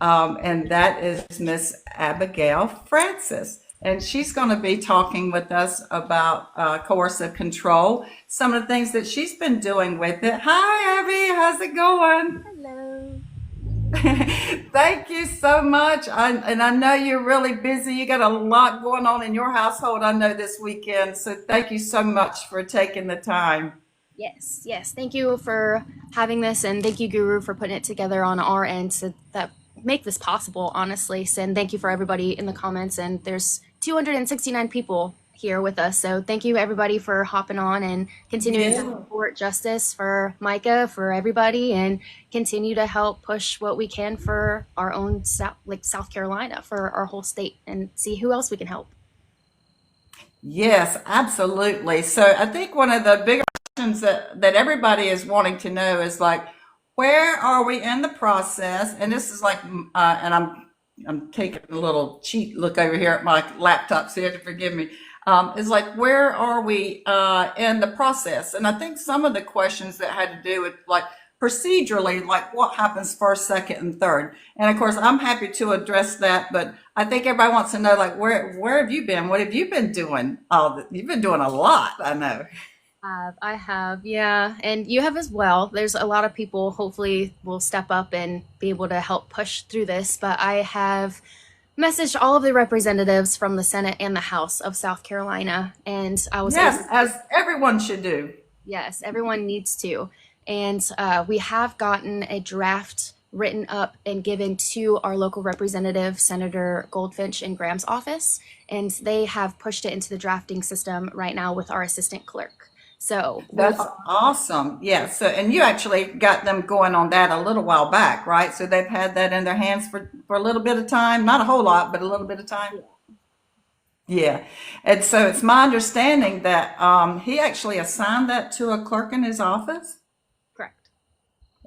and that is Miss Abigail Francis. And she's going to be talking with us about coercive control, some of the things that she's been doing with it. Hi, Abby. How's it going? Hello. Thank you so much. And I know you're really busy. You got a lot going on in your household, I know, this weekend. So thank you so much for taking the time. Yes, yes. Thank you for having this, and thank you, Guru, for putting it together on our end to that make this possible. Honestly, and thank you for everybody in the comments. And there's 269 people here with us, so thank you everybody for hopping on and continuing to Yeah. support justice for Micah, for everybody, and continue to help push what we can for our own South Carolina, for our whole state, and see who else we can help. Yes, absolutely. So I think one of the bigger questions that everybody is wanting to know is like, where are we in the process? And this is like, and I'm taking a little cheat look over here at my laptop, so you have to forgive me. Is like, where are we in the process? And I think some of the questions that had to do with like procedurally, like what happens first, second, and third. And of course, I'm happy to address that, but I think everybody wants to know, like, where have you been? What have you been doing? You've been doing a lot, I know. I have, yeah, and you have as well. There's a lot of people hopefully will step up and be able to help push through this, but I have messaged all of the representatives from the Senate and the House of South Carolina, and I was able. Yes, as everyone should do. Yes, everyone needs to. And we have gotten a draft written up and given to our local representative, Senator Goldfinch in Graham's office. And they have pushed it into the drafting system right now with our assistant clerk. So we That's awesome. Yeah. So, and you actually got them going on that a little while back, right? So they've had that in their hands for a little bit of time, not a whole lot, but a little bit of time. Yeah. And so it's my understanding that he actually assigned that to a clerk in his office. correct.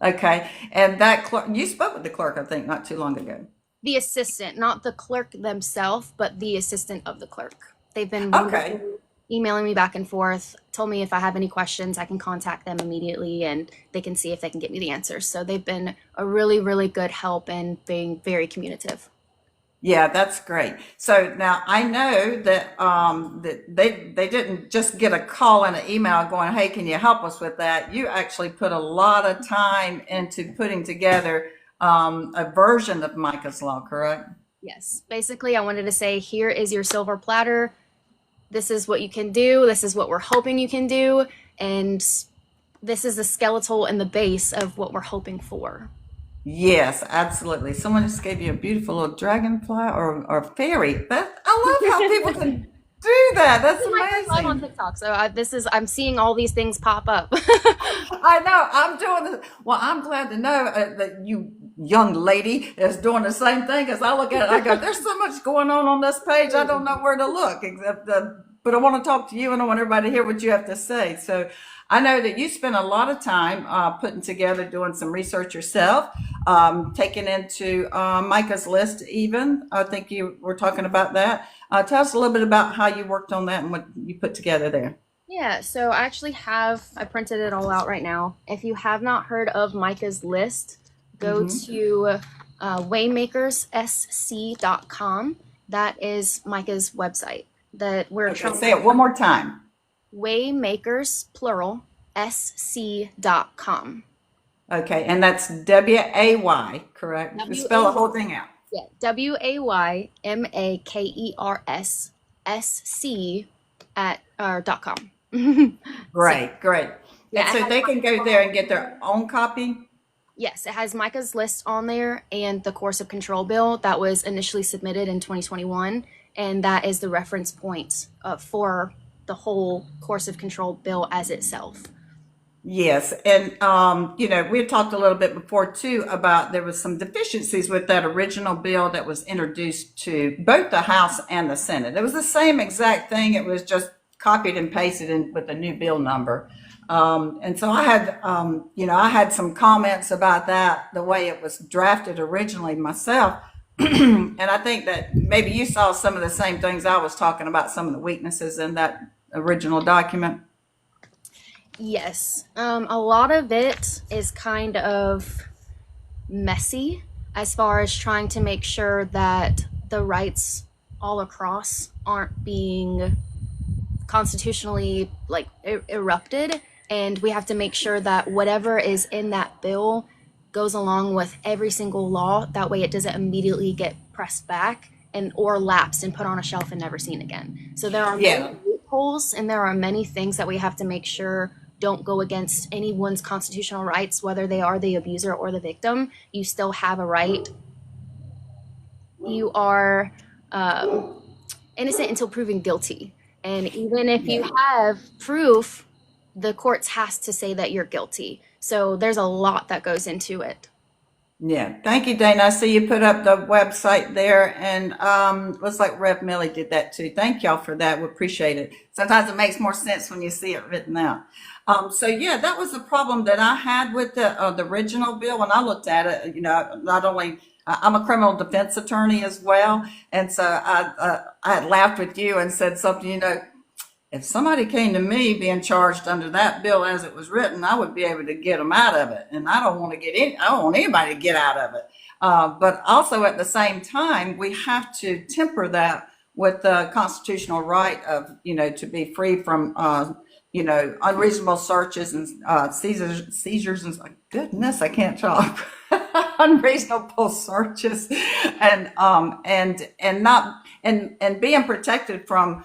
Okay. And that clerk, you spoke with the clerk, I think, not too long ago. The assistant, not the clerk themselves, but the assistant of the clerk. They've been Okay. wonderful, emailing me back and forth, told me if I have any questions, I can contact them immediately and they can see if they can get me the answers. So they've been a really, really good help and being very communicative. Yeah, that's great. So now I know that that they didn't just get a call and an email going, "Hey, can you help us with that?" You actually put a lot of time into putting together a version of Micah's Law, correct? Yes. Basically, I wanted to say here is your silver platter. This is what you can do. This is what we're hoping you can do. And this is the skeletal and the base of what we're hoping for. Yes, absolutely. Someone just gave you a beautiful little dragonfly or fairy. That I love how people can do that. That's This is my first live on amazing. TikTok, so I'm seeing all these things pop up. I know. I'm doing this. Well, I'm glad to know that you young lady is doing the same thing. Because I look at it, I go, "There's so much going on this page. I don't know where to look." Except, but I want to talk to you, and I want everybody to hear what you have to say. So, I know that you spend a lot of time putting together, doing some research yourself, taking into Micah's list. Even I think you were talking about that. Tell us a little bit about how you worked on that and what you put together there. Yeah, so I printed it all out right now. If you have not heard of Micah's List, go to waymakerssc.com. That is Micah's website that we're Okay, trying say it one more time. Waymakers, plural, sc.com. Okay, and that's WAY, correct? Just W spell A the whole thing out. Yeah, WAYMAKERS SC at dot com. So Great, great. And yeah, it so has they can go there and get their own copy? yes, it has Micah's List on there and the course of control bill that was initially submitted in 2021, and that is the reference point for the whole course of control bill as itself. Yes, and we had talked a little bit before too about there was some deficiencies with that original bill that was introduced to both the House and the Senate. It was the same exact thing. It was just copied and pasted in with a new bill number. And so I had some comments about that, the way it was drafted originally myself. And I think that maybe you saw some of the same things I was talking about, some of the weaknesses in that original document. Yes, a lot of it is kind of messy. as far as trying to make sure that the rights all across aren't being constitutionally like erupted, and we have to make sure that whatever is in that bill goes along with every single law. That way it doesn't immediately get pressed back and or lapsed and put on a shelf and never seen again. So there are many Yeah. loopholes, and there are many things that we have to make sure don't go against anyone's constitutional rights, whether they are the abuser or the victim. You still have a right. You are innocent until proven guilty. And even if you have proof, the courts has to say that you're guilty. So there's a lot that goes into it. Yeah, thank you, Dana. I see you put up the website there, and looks like Rev Millie did that too. Thank y'all for that. We appreciate it. Sometimes it makes more sense when you see it written out. So yeah, that was the problem that I had with the original bill when I looked at it. You know, not only I'm a criminal defense attorney as well, and so I had laughed with you and said something. You know, if somebody came to me being charged under that bill as it was written, I would be able to get them out of it. And I don't want to I don't want anybody to get out of it. But also at the same time, we have to temper that with the constitutional right of, you know, to be free from, you know, unreasonable searches and seizures and goodness, I can't talk. Unreasonable searches and not and being protected from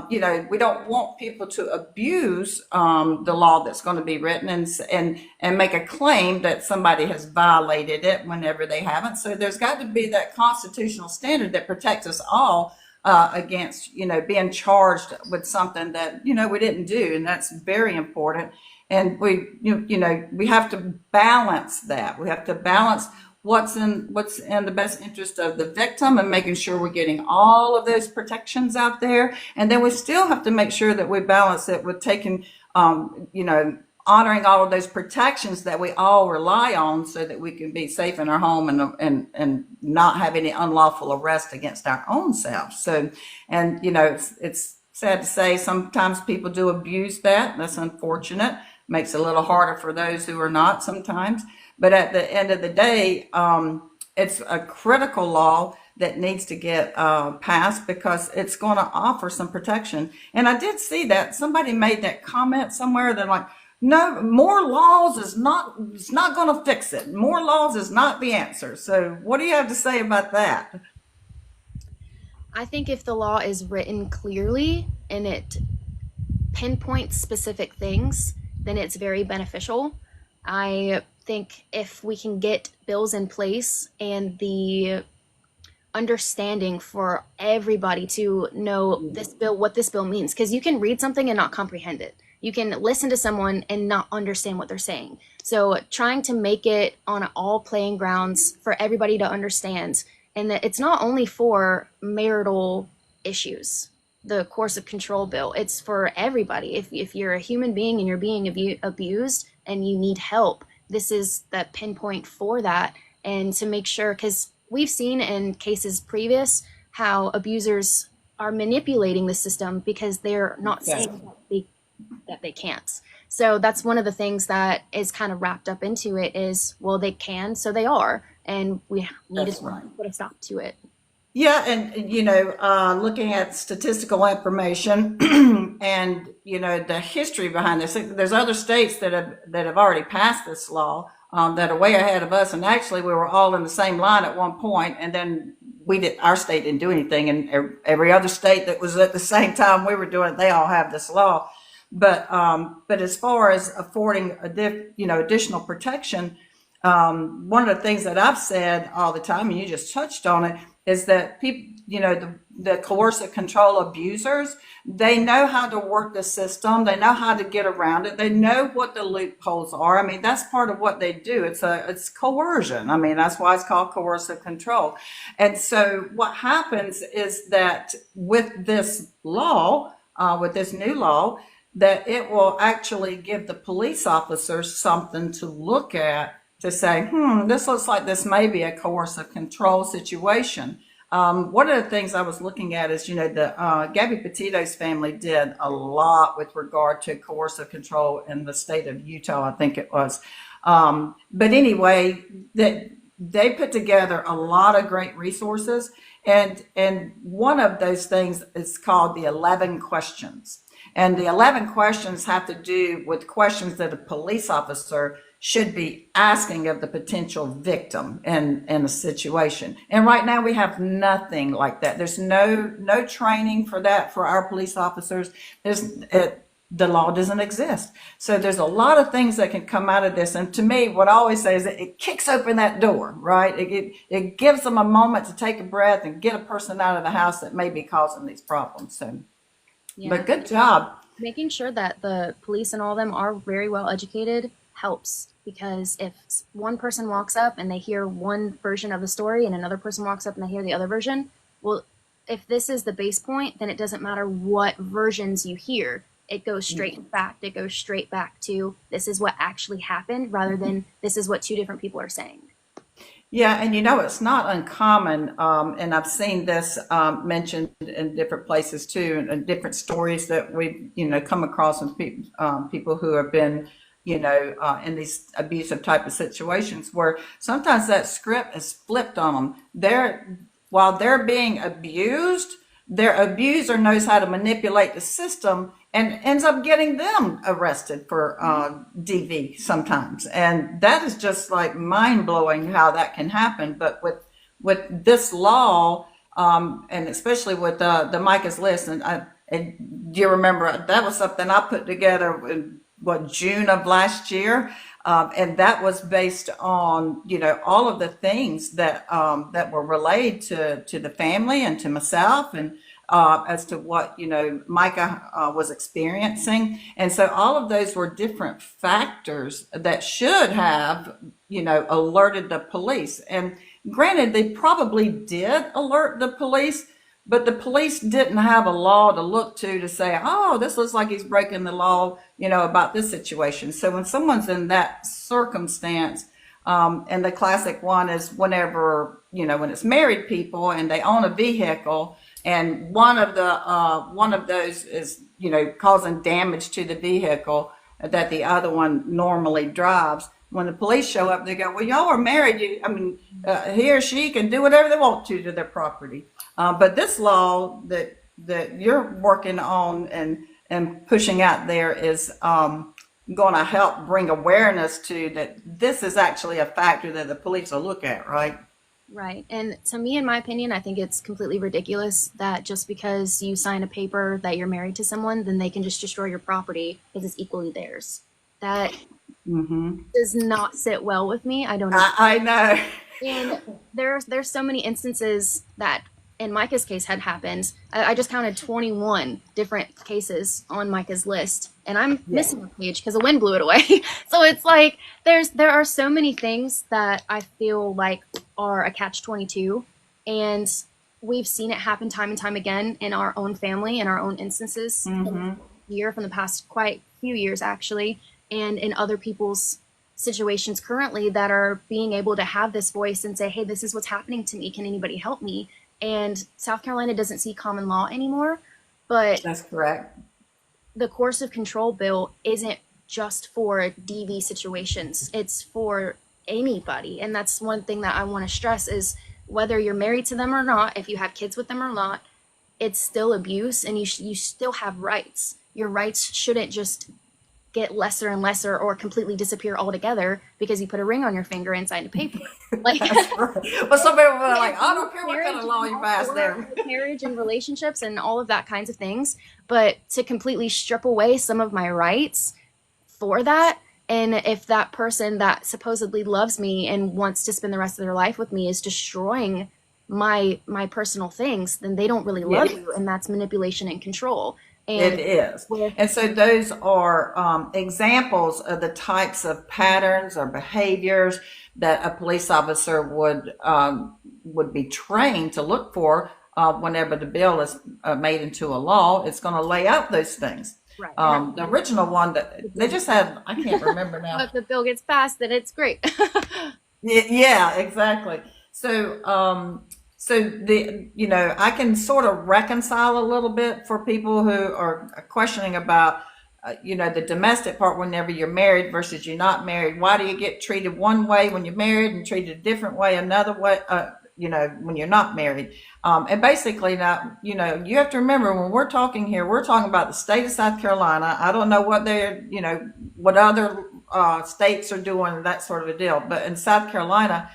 you know, we don't want people to abuse the law that's going to be written and make a claim that somebody has violated it whenever they haven't. So there's got to be that constitutional standard that protects us all against, you know, being charged with something that, you know, we didn't do, and that's very important. And you know, we have to balance that. We have to balance what's in the best interest of the victim and making sure we're getting all of those protections out there. And then we still have to make sure that we balance it with taking, you know, honoring all of those protections that we all rely on so that we can be safe in our home and not have any unlawful arrest against our own selves. So, and, you know, it's sad to say sometimes people do abuse that. That's unfortunate. Makes it a little harder for those who are not sometimes. But at the end of the day, it's a critical law that needs to get passed because it's going to offer some protection. And I did see that somebody made that comment somewhere that like, no, more laws is not, it's not going to fix it. More laws is not the answer. So what do you have to say about that? I think if the law is written clearly and it pinpoints specific things, then it's very beneficial. I think if we can get bills in place and the understanding for everybody to know this bill, what this bill means, because you can read something and not comprehend it. You can listen to someone and not understand what they're saying. So trying to make it on all playing grounds for everybody to understand, and that it's not only for marital issues, the coercive control bill, it's for everybody. If you're a human being and you're being abused and you need help, this is the pinpoint for that. And to make sure, because we've seen in cases previous how abusers are manipulating the system because they're not saying that they can't. So that's one of the things that is kind of wrapped up into it is, well, they can, so they are, and we need to put a stop to it. Yeah, and you know, looking at statistical information and you know the history behind this, there's other states that have already passed this law that are way ahead of us. And actually, we were all in the same line at one point, and then our state didn't do anything, and every other state that was at the same time we were doing it, they all have this law. But as far as affording additional protection, one of the things that I've said all the time, and you just touched on it, is that people, you know, the coercive control abusers, they know how to work the system. They know how to get around it. They know what the loopholes are. I mean, that's part of what they do. It's coercion. I mean, that's why it's called coercive control. And so what happens is that with this law, with this new law, that it will actually give the police officers something to look at to say, this looks like this may be a coercive control situation. One of the things I was looking at is, you know, the Gabby Petito's family did a lot with regard to coercive control in the state of Utah, I think it was. But anyway, that they put together a lot of great resources, and one of those things is called the 11 questions. And the 11 questions have to do with questions that a police officer should be asking of the potential victim in a situation. And right now we have nothing like that. There's no training for that for our police officers. The law doesn't exist. So there's a lot of things that can come out of this. And to me, what I always say is that it kicks open that door, right? It gives them a moment to take a breath and get a person out of the house that may be causing these problems. So, Yeah. but good job. Making sure that the police and all of them are very well educated helps, because if one person walks up and they hear one version of the story and another person walks up and they hear the other version, well, if this is the base point, then it doesn't matter what versions you hear. It goes straight to fact. It goes straight back to this is what actually happened rather than this is what two different people are saying. Yeah, and it's not uncommon, and I've seen this mentioned in different places too, and different stories that we've come across with people who have been in these abusive type of situations, where sometimes that script is flipped on them. While they're being abused, their abuser knows how to manipulate the system and ends up getting them arrested for DV sometimes. And that is just like mind blowing how that can happen. But with this law, and especially with the Micah's List, and do you remember that was something I put together in June of last year? And that was based on, all of the things that were relayed to the family and to myself, and as to what, Micah was experiencing. And so all of those were different factors that should have, alerted the police. And granted, they probably did alert the police, but the police didn't have a law to look to say, oh, this looks like he's breaking the law, about this situation. So when someone's in that circumstance, and the classic one is whenever, when it's married people and they own a vehicle, and one of those is, causing damage to the vehicle that the other one normally drives. When the police show up, they go, well, y'all are married. He or she can do whatever they want to their property. But this law that you're working on and pushing out there is going to help bring awareness to that this is actually a factor that the police will look at, right? Right. And to me, in my opinion, I think it's completely ridiculous that just because you sign a paper that you're married to someone, then they can just destroy your property because it's equally theirs. That does not sit well with me. I don't know. I know. And there's so many instances that in Micah's case had happened. I just counted 21 different cases on Micah's list, and I'm missing a page because the wind blew it away. So it's like there are so many things that I feel like are a catch-22, and we've seen it happen time and time again in our own family, in our own instances, from the past quite few years actually, and in other people's situations currently that are being able to have this voice and say, hey, this is what's happening to me. Can anybody help me? And South Carolina doesn't see common law anymore, but that's correct. The coercive control bill isn't just for DV situations. It's for anybody. And that's one thing that I want to stress is whether you're married to them or not, if you have kids with them or not, it's still abuse, and you still have rights. Your rights shouldn't just get lesser and lesser or completely disappear altogether because you put a ring on your finger and signed a paper. Like, that's right. Well, some people are like, I don't care what kind of law you pass there. Marriage and relationships and all of that kinds of things. But to completely strip away some of my rights for that, and if that person that supposedly loves me and wants to spend the rest of their life with me is destroying my personal things, then they don't really love you, and that's manipulation and control. And it is. And so those are examples of the types of patterns or behaviors that a police officer would be trained to look for whenever the bill is made into a law. It's going to lay out those things. Right. The original one that they just had, I can't remember now. If the bill gets passed, then it's great. Yeah, exactly. So, I can sort of reconcile a little bit for people who are questioning about the domestic part whenever you're married versus you're not married. Why do you get treated one way when you're married and treated a different way another way, when you're not married? And basically now, you have to remember when we're talking here, we're talking about the state of South Carolina. I don't know what what other states are doing, that sort of a deal. But in South Carolina,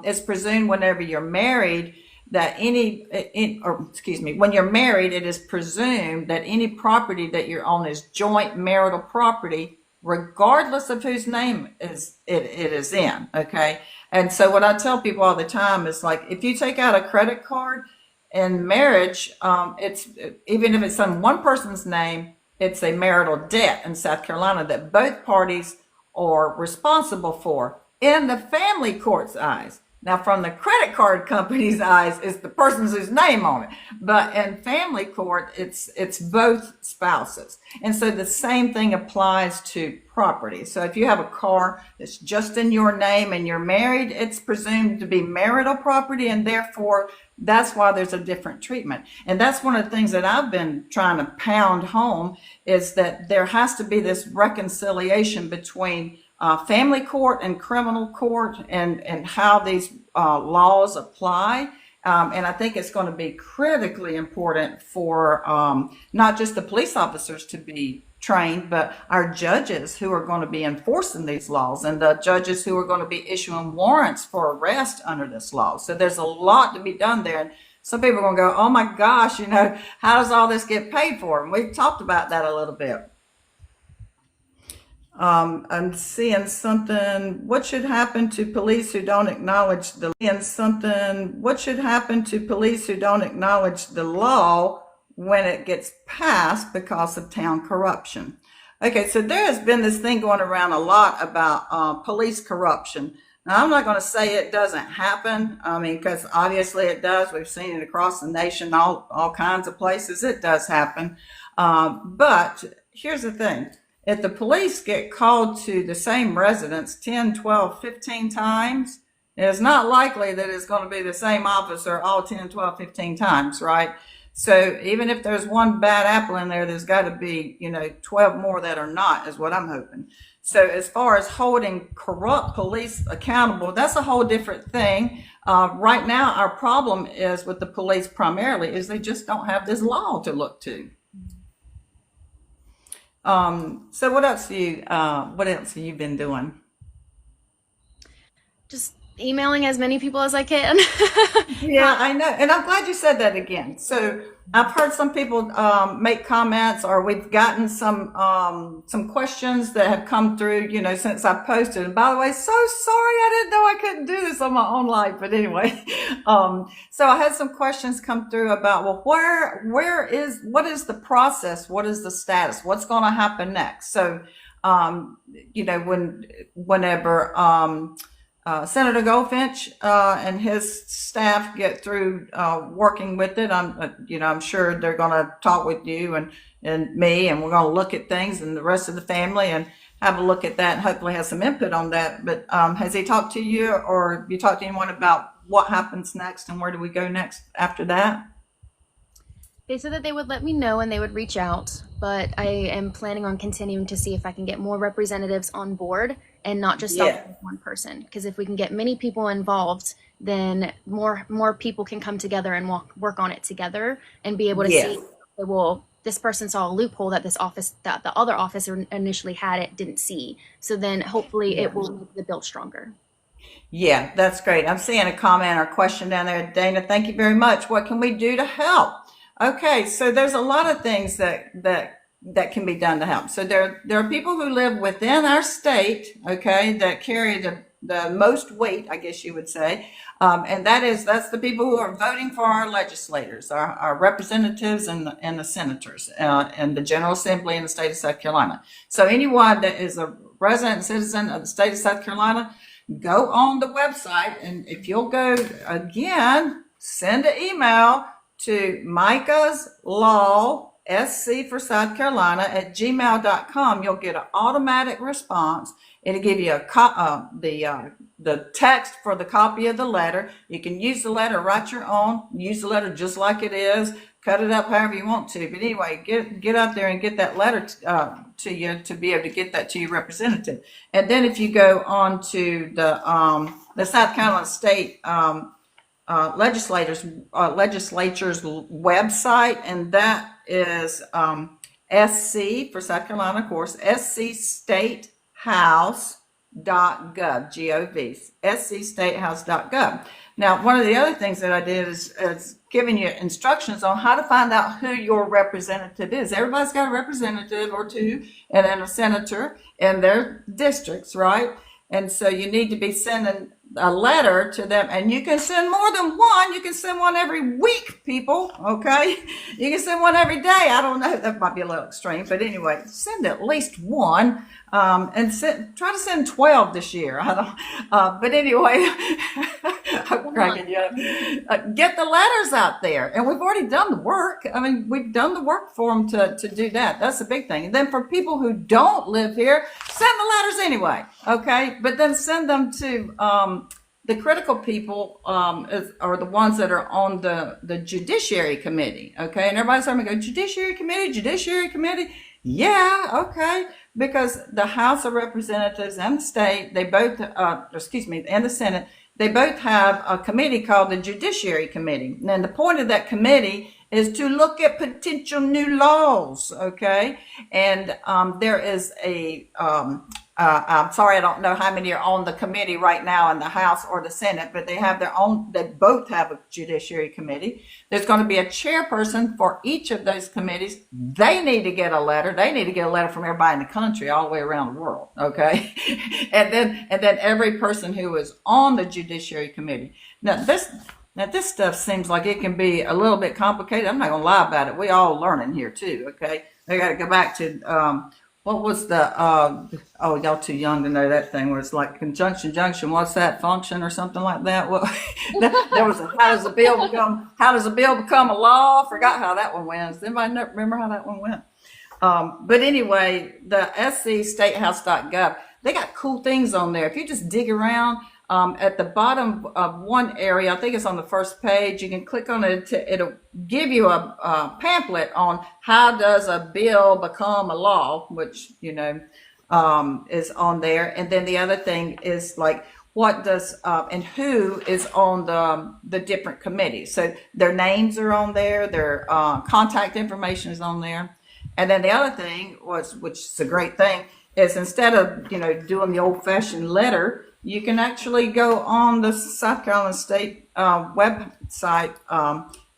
it's presumed whenever you're married that when you're married, it is presumed that any property that you own is joint marital property, regardless of whose name it is in. Okay. And so what I tell people all the time is like, if you take out a credit card in marriage, it's even if it's on one person's name, it's a marital debt in South Carolina that both parties are responsible for in the family court's eyes. Now, from the credit card company's eyes, it's the person's whose name on it. But in family court, it's both spouses. And so the same thing applies to property. So if you have a car that's just in your name and you're married, it's presumed to be marital property, and therefore that's why there's a different treatment. And that's one of the things that I've been trying to pound home, is that there has to be this reconciliation between family court and criminal court, and how these laws apply. And I think it's going to be critically important for not just the police officers to be trained, but our judges who are going to be enforcing these laws, and the judges who are going to be issuing warrants for arrest under this law. So there's a lot to be done there. And some people are going to go, oh my gosh, how does all this get paid for? And we've talked about that a little bit. I'm seeing something. What should happen to police who don't acknowledge the law when it gets passed because of town corruption? Okay, so there has been this thing going around a lot about police corruption. Now, I'm not going to say it doesn't happen. I mean, because obviously it does. We've seen it across the nation, all kinds of places. It does happen. But here's the thing. If the police get called to the same residence 10, 12, 15 times, it's not likely that it's going to be the same officer all 10, 12, 15 times, right? So even if there's one bad apple in there, there's got to be, 12 more that are not, is what I'm hoping. So as far as holding corrupt police accountable, that's a whole different thing. Right now, our problem is with the police primarily is they just don't have this law to look to. So what else have you been doing? Just emailing as many people as I can. Yeah, I know. And I'm glad you said that again. So I've heard some people make comments, or we've gotten some questions that have come through, since I posted. And by the way, so sorry, I didn't know I couldn't do this on my own life. But anyway, so I had some questions come through about, well, what is the process? What is the status? What's going to happen next? So, whenever Senator Goldfinch and his staff get through working with it, I'm sure they're going to talk with you and me, and we're going to look at things, and the rest of the family, and have a look at that, and hopefully have some input on that. But has he talked to you, or have you talked to anyone about what happens next and where do we go next after that? They said that they would let me know and they would reach out, but I am planning on continuing to see if I can get more representatives on board and not just stop with one person. Because if we can get many people involved, then more people can come together and work on it together and be able to see, well, this person saw a loophole that that the other officer initially had it didn't see. So then hopefully it will make the bill stronger. Yeah, that's great. I'm seeing a comment or question down there. Dana, thank you very much. What can we do to help? Okay, so there's a lot of things that can be done to help. So there are people who live within our state, okay, that carry the most weight, I guess you would say, and that's the people who are voting for our legislators, our representatives and the senators, and the General Assembly in the state of South Carolina. So anyone that is a resident and citizen of the state of South Carolina, go on the website, and if you'll go again, send an email to Micah's Law, SC for South Carolina, @gmail.com. You'll get an automatic response. It'll give you the text for the copy of the letter. You can use the letter, write your own, use the letter just like it is, cut it up however you want to. But anyway, get out there and get that letter to you to be able to get that to your representative. And then if you go on to the South Carolina State legislature's website, and that is SC for South Carolina, of course, scstatehouse.gov, G-O-V, scstatehouse.gov. Now, one of the other things that I did is giving you instructions on how to find out who your representative is. Everybody's got a representative or two, and then a senator in their districts, right? And so you need to be sending a letter to them, and you can send more than one. You can send one every week, people, okay? You can send one every day. I don't know, that might be a little extreme, but anyway, send at least one, and try to send 12 this year. I don't, but anyway, I'm cracking you up. Get the letters out there, and we've already done the work. I mean, we've done the work for them to do that. That's the big thing. And then for people who don't live here, send the letters anyway, okay? But then send them to the critical people are the ones that are on the Judiciary Committee, okay? And everybody's starting to go, Judiciary Committee? Yeah, okay. Because the House of Representatives and the state, they both, and the Senate, they both have a committee called the Judiciary Committee. And the point of that committee is to look at potential new laws, okay? And there is I'm sorry, I don't know how many are on the committee right now in the House or the Senate, but they have their own, they both have a Judiciary Committee. There's going to be a chairperson for each of those committees. They need to get a letter. They need to get a letter from everybody in the country all the way around the world, okay? and then every person who is on the Judiciary Committee. Now this stuff seems like it can be a little bit complicated. I'm not going to lie about it. We all learning here too, okay? I got to go back to, what was the, y'all too young to know that thing where it's like conjunction, junction, what's that, function or something like that? Well, there was how does the bill become a law? I forgot how that one went. Does anybody remember how that one went? But anyway, the scstatehouse.gov, they got cool things on there. If you just dig around, at the bottom of one area, I think it's on the first page, you can click on it. It'll give you a pamphlet on how does a bill become a law, which, is on there. And then the other thing is like, what does, and who is on the different committees. So their names are on there, their contact information is on there. And then the other thing which is a great thing, is instead of, doing the old fashioned letter, you can actually go on the South Carolina State website,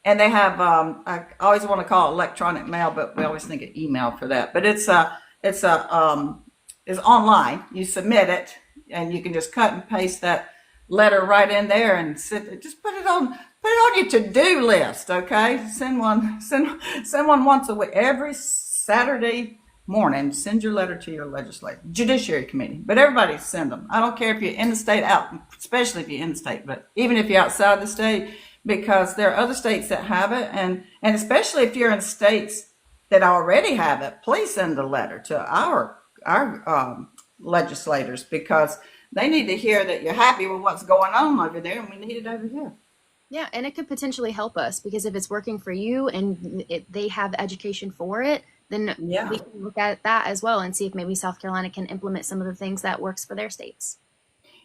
and they have, I always want to call it electronic mail, but we always think of email for that. But it's online. You submit it, and you can just cut and paste that letter right in there and just put it on your to-do list, okay? Send one once a week, every Saturday morning. Send your letter to your Judiciary Committee. But everybody send them. I don't care if you're in the state, especially if you're in the state, but even if you're outside the state, because there are other states that have it, and especially if you're in states that already have it, please send a letter to our legislators, because they need to hear that you're happy with what's going on over there, and we need it over here. Yeah, and it could potentially help us, because if it's working for you and they have the education for it, then we can look at that as well and see if maybe South Carolina can implement some of the things that works for their states.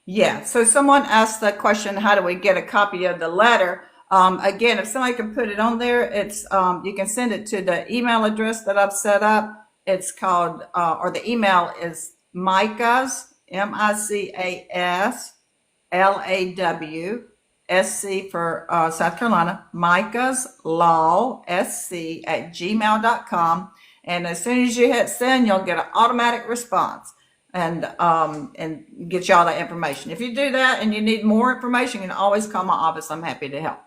Yeah, so someone asked the question, how do we get a copy of the letter? Again, if somebody can put it on there, it's you can send it to the email address that I've set up. It's called, or the email is Micas, MICAS, LAW, SC for South Carolina, Micas Law, SC at gmail.com. And as soon as you hit send, you'll get an automatic response and get you all that information. If you do that and you need more information, you can always call my office. I'm happy to help.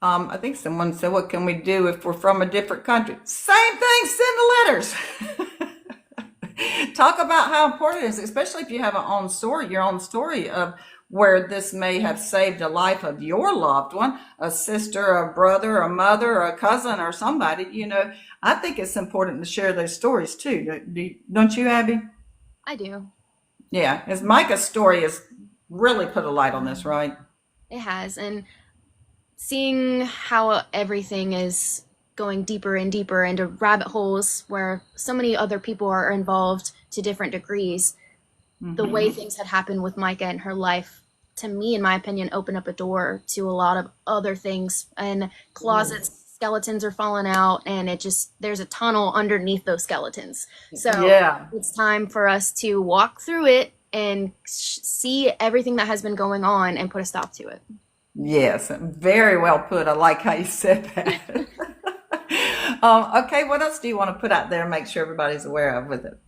I think someone said, what can we do if we're from a different country? Same thing, send the letters. Talk about how important it is, especially if you have your own story of where this may have saved the life of your loved one, a sister, a brother, a mother, a cousin, or somebody. I think it's important to share those stories too. Don't you, Abby? I do. Yeah, as Micah's story has really put a light on this, right? It has. And seeing how everything is going deeper and deeper into rabbit holes where so many other people are involved to different degrees, the way things had happened with Micah and her life, to me, in my opinion, opened up a door to a lot of other things. And closets, skeletons are falling out, and there's a tunnel underneath those skeletons. So Yeah. it's time for us to walk through it and see everything that has been going on and put a stop to it. Yes, very well put. I like how you said that. Okay, what else do you want to put out there and make sure everybody's aware of with it?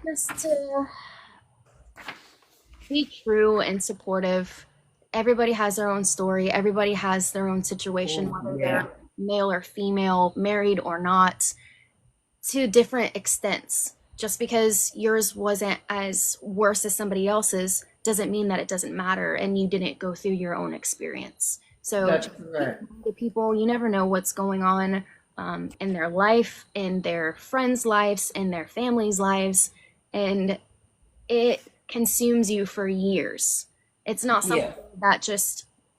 Just to be true and supportive. Everybody has their own story. Everybody has their own situation, whether they're male or female, married or not, to different extents. Just because yours wasn't as worse as somebody else's doesn't mean that it doesn't matter and you didn't go through your own experience. So That's correct. the people, you never know what's going on in their life, in their friends' lives, in their families' lives, and it consumes you for years. It's not something that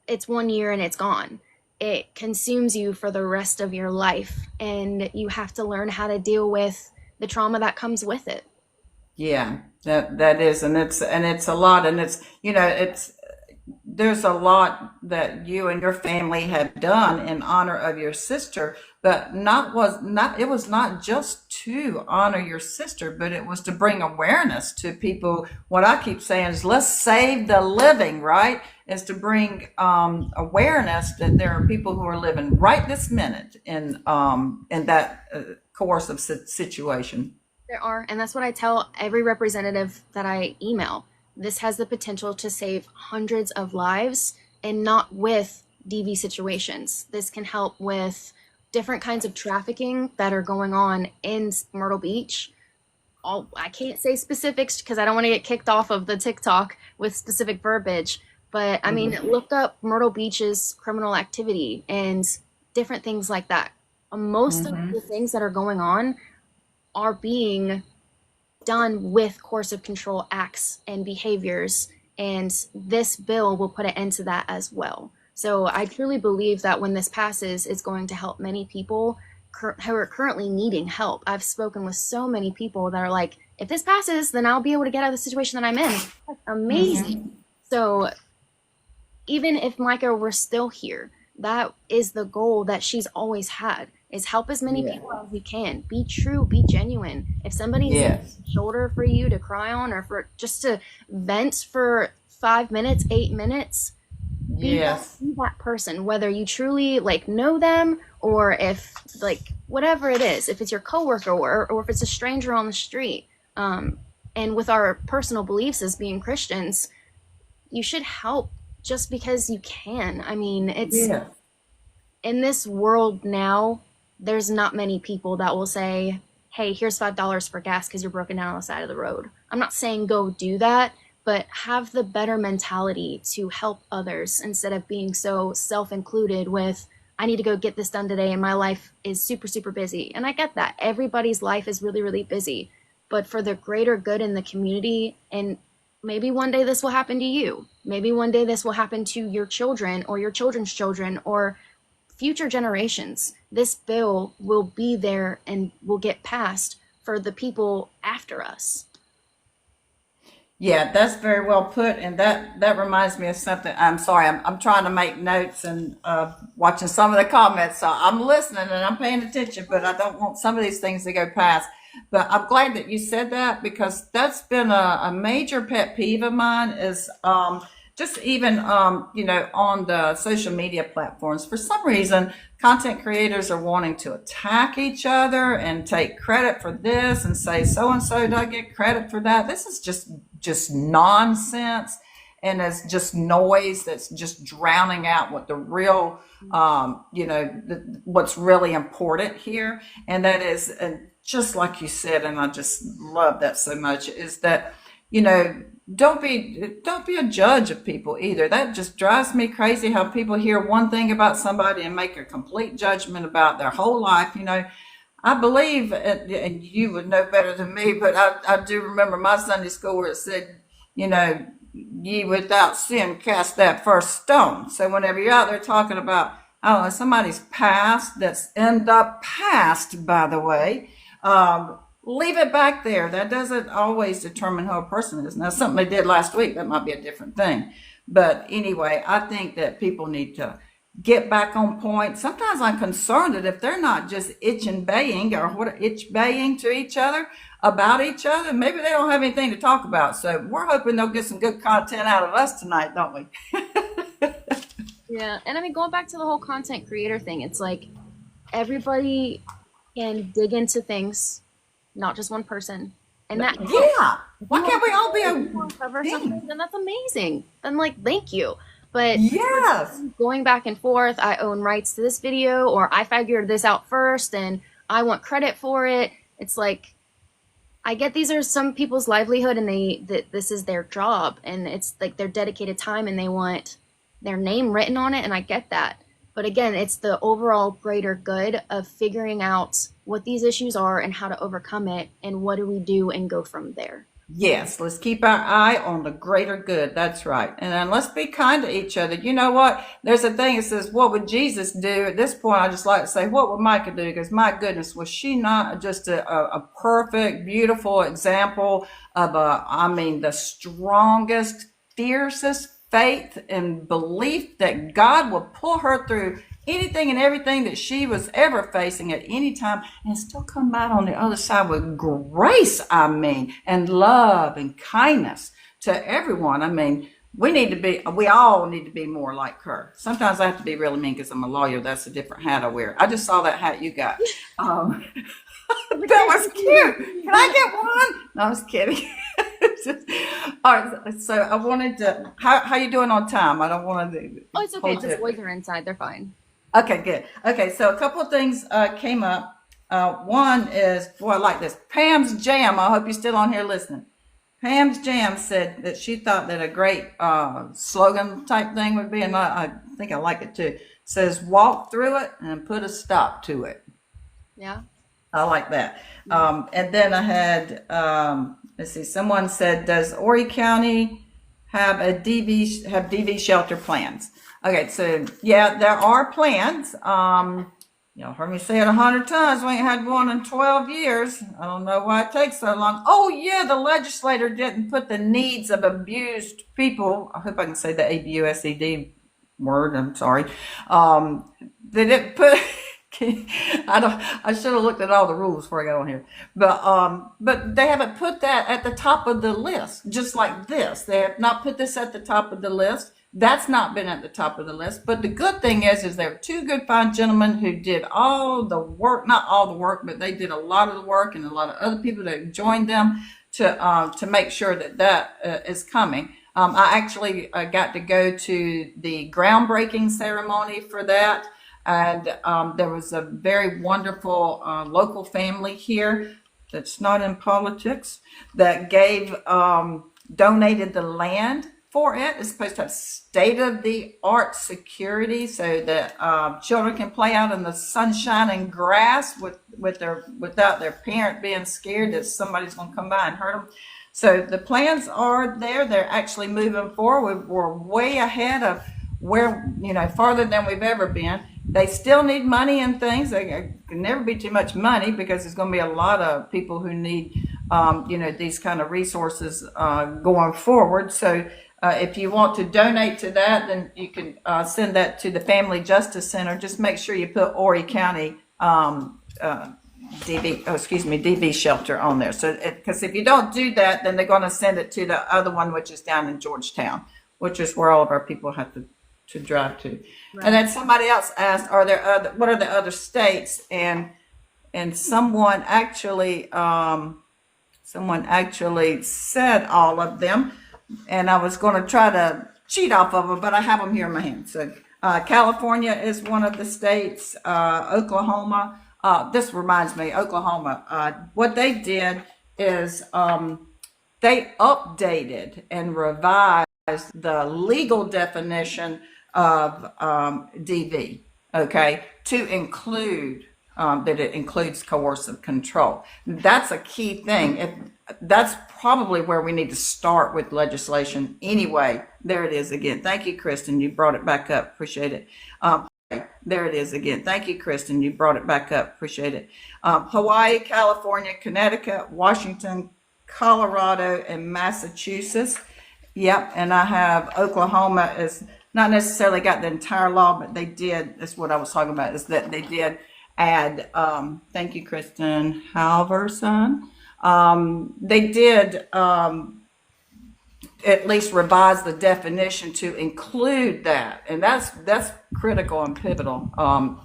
it's 1 year and it's gone. It consumes you for the rest of your life, and you have to learn how to deal with the trauma that comes with it. Yeah, that is, and it's a lot, and there's a lot that you and your family have done in honor of your sister, but it was not just to honor your sister, but it was to bring awareness to people. What I keep saying is, let's save the living, right? Is to bring awareness that there are people who are living right this minute in that coercive situation. There are, and that's what I tell every representative that I email. This has the potential to save hundreds of lives, and not with DV situations. This can help with different kinds of trafficking that are going on in Myrtle Beach. I can't say specifics because I don't want to get kicked off of the TikTok with specific verbiage, but I mean, look up Myrtle Beach's criminal activity and different things like that. Most of the things that are going on are being done with coercive control acts and behaviors, and this bill will put an end to that as well. So I truly believe that when this passes, it's going to help many people who are currently needing help. I've spoken with so many people that are like, if this passes, then I'll be able to get out of the situation that I'm in. That's amazing. So even if Micah were still here, that is the goal that she's always had, is help as many people as we can. Be true, be genuine. If somebody needs a shoulder for you to cry on, or for just to vent for 5 minutes, 8 minutes, be that person, whether you truly know them, or if whatever it is, if it's your coworker or if it's a stranger on the street. And with our personal beliefs as being Christians, you should help just because you can. I mean, it's in this world now, there's not many people that will say, hey, here's $5 for gas because you're broken down on the side of the road. I'm not saying go do that, but have the better mentality to help others instead of being so self-included with, I need to go get this done today and my life is super, super busy. And I get that. Everybody's life is really, really busy. But for the greater good in the community, and maybe one day this will happen to you. Maybe one day this will happen to your children or your children's children or future generations. This bill will be there and will get passed for the people after us. Yeah, that's very well put, and that reminds me of something. I'm sorry, I'm trying to make notes and watching some of the comments, so I'm listening and I'm paying attention, but I don't want some of these things to go past. But I'm glad that you said that, because that's been a major pet peeve of mine, is just even on the social media platforms. For some reason, content creators are wanting to attack each other and take credit for this and say so and so doesn't get credit for that. This is just nonsense, and it's just noise that's just drowning out what the real what's really important here. And that is, and just like you said, and I just love that so much, is that don't be a judge of people either. That just drives me crazy, how people hear one thing about somebody and make a complete judgment about their whole life. I believe, and you would know better than me, but I do remember my Sunday school where it said, you know, ye without sin cast that first stone. So whenever you're out there talking about, I don't know, somebody's past that's in the past, by the way, leave it back there. That doesn't always determine who a person is. Now, something they did last week, that might be a different thing. But anyway, I think that people need to get back on point. Sometimes I'm concerned that if they're not just itching baying or what itch baying to each other about each other, maybe they don't have anything to talk about. So we're hoping they'll get some good content out of us tonight, don't we? Yeah, and I mean, going back to the whole content creator thing, it's like everybody can dig into things, not just one person, and that Yeah. Why can't we all be cover a something, team? then that's amazing. Then like, thank you. But Yes. going back and forth, I own rights to this video, or I figured this out first, and I want credit for it. It's like, I get these are some people's livelihood, and that this is their job, and it's like their dedicated time, and they want their name written on it, and I get that. But again, it's the overall greater good of figuring out what these issues are and how to overcome it, and what do we do and go from there. Yes, let's keep our eye on the greater good. That's right. And then let's be kind to each other. You know what? There's a thing that says, what would Jesus do? At this point, I just like to say, what would Micah do? Because my goodness, was she not just a perfect, beautiful example of the strongest, fiercest faith and belief that God will pull her through anything and everything that she was ever facing at any time and still come out on the other side with grace, and love and kindness to everyone. We all need to be more like her. Sometimes I have to be really mean because I'm a lawyer. That's a different hat I wear. I just saw that hat you got. That was cute. Can I get one? No, I was kidding. All right. So I wanted to, how you doing on time? I don't want to. Oh, it's okay. The boys are inside. They're fine. Okay, good. Okay, so a couple of things came up. One is, boy, I like this. Pam's Jam. I hope you're still on here listening. Pam's Jam said that she thought that a great slogan type thing would be, and I think I like it too. It says, walk through it and put a stop to it. Yeah. I like that. And then I had, let's see, someone said, does Horry County have DV shelter plans? Okay, so yeah, there are plans. Y'all heard me say it 100 times. We ain't had one in 12 years. I don't know why it takes so long. Oh yeah, the legislator didn't put the needs of abused people. I hope I can say the ABUSED word. I'm sorry. They didn't put. I should have looked at all the rules before I got on here, but they haven't put that at the top of the list. Just like this, they have not put this at the top of the list. That's not been at the top of the list. But the good thing is there were two good fine gentlemen who did all the work, not all the work, but they did a lot of the work, and a lot of other people that joined them to make sure that is coming. I actually got to go to the groundbreaking ceremony for that. And there was a very wonderful local family here that's not in politics that donated the land for it. It's supposed to have state-of-the-art security so that children can play out in the sunshine and grass without their parent being scared that somebody's going to come by and hurt them. So the plans are there. They're actually moving forward. We're way ahead of where, farther than we've ever been. They still need money and things. There can never be too much money because there's going to be a lot of people who need, these kind of resources going forward. So if you want to donate to that, then you can send that to the Family Justice Center. Just make sure you put Horry County DV shelter on there. So, because if you don't do that, then they're going to send it to the other one, which is down in Georgetown, which is where all of our people have to drive to. Right. And then somebody else asked, what are the other states? And someone actually said all of them, and I was going to try to cheat off of them, but I have them here in my hand. So California is one of the states. Oklahoma. This reminds me, Oklahoma. What they did is they updated and revised the legal definition of DV, okay, to include that it includes coercive control. That's a key thing. That's probably where we need to start with legislation anyway. There it is again. Thank you, Kristen. You brought it back up. Appreciate it. There it is again. Thank you, Kristen. You brought it back up. Appreciate it. Hawaii, California, Connecticut, Washington, Colorado, and Massachusetts. Yep. And I have Oklahoma is not necessarily got the entire law, but they did. That's what I was talking about, is that they did add, thank you, Kristen Halverson. They did at least revise the definition to include that. And that's critical and pivotal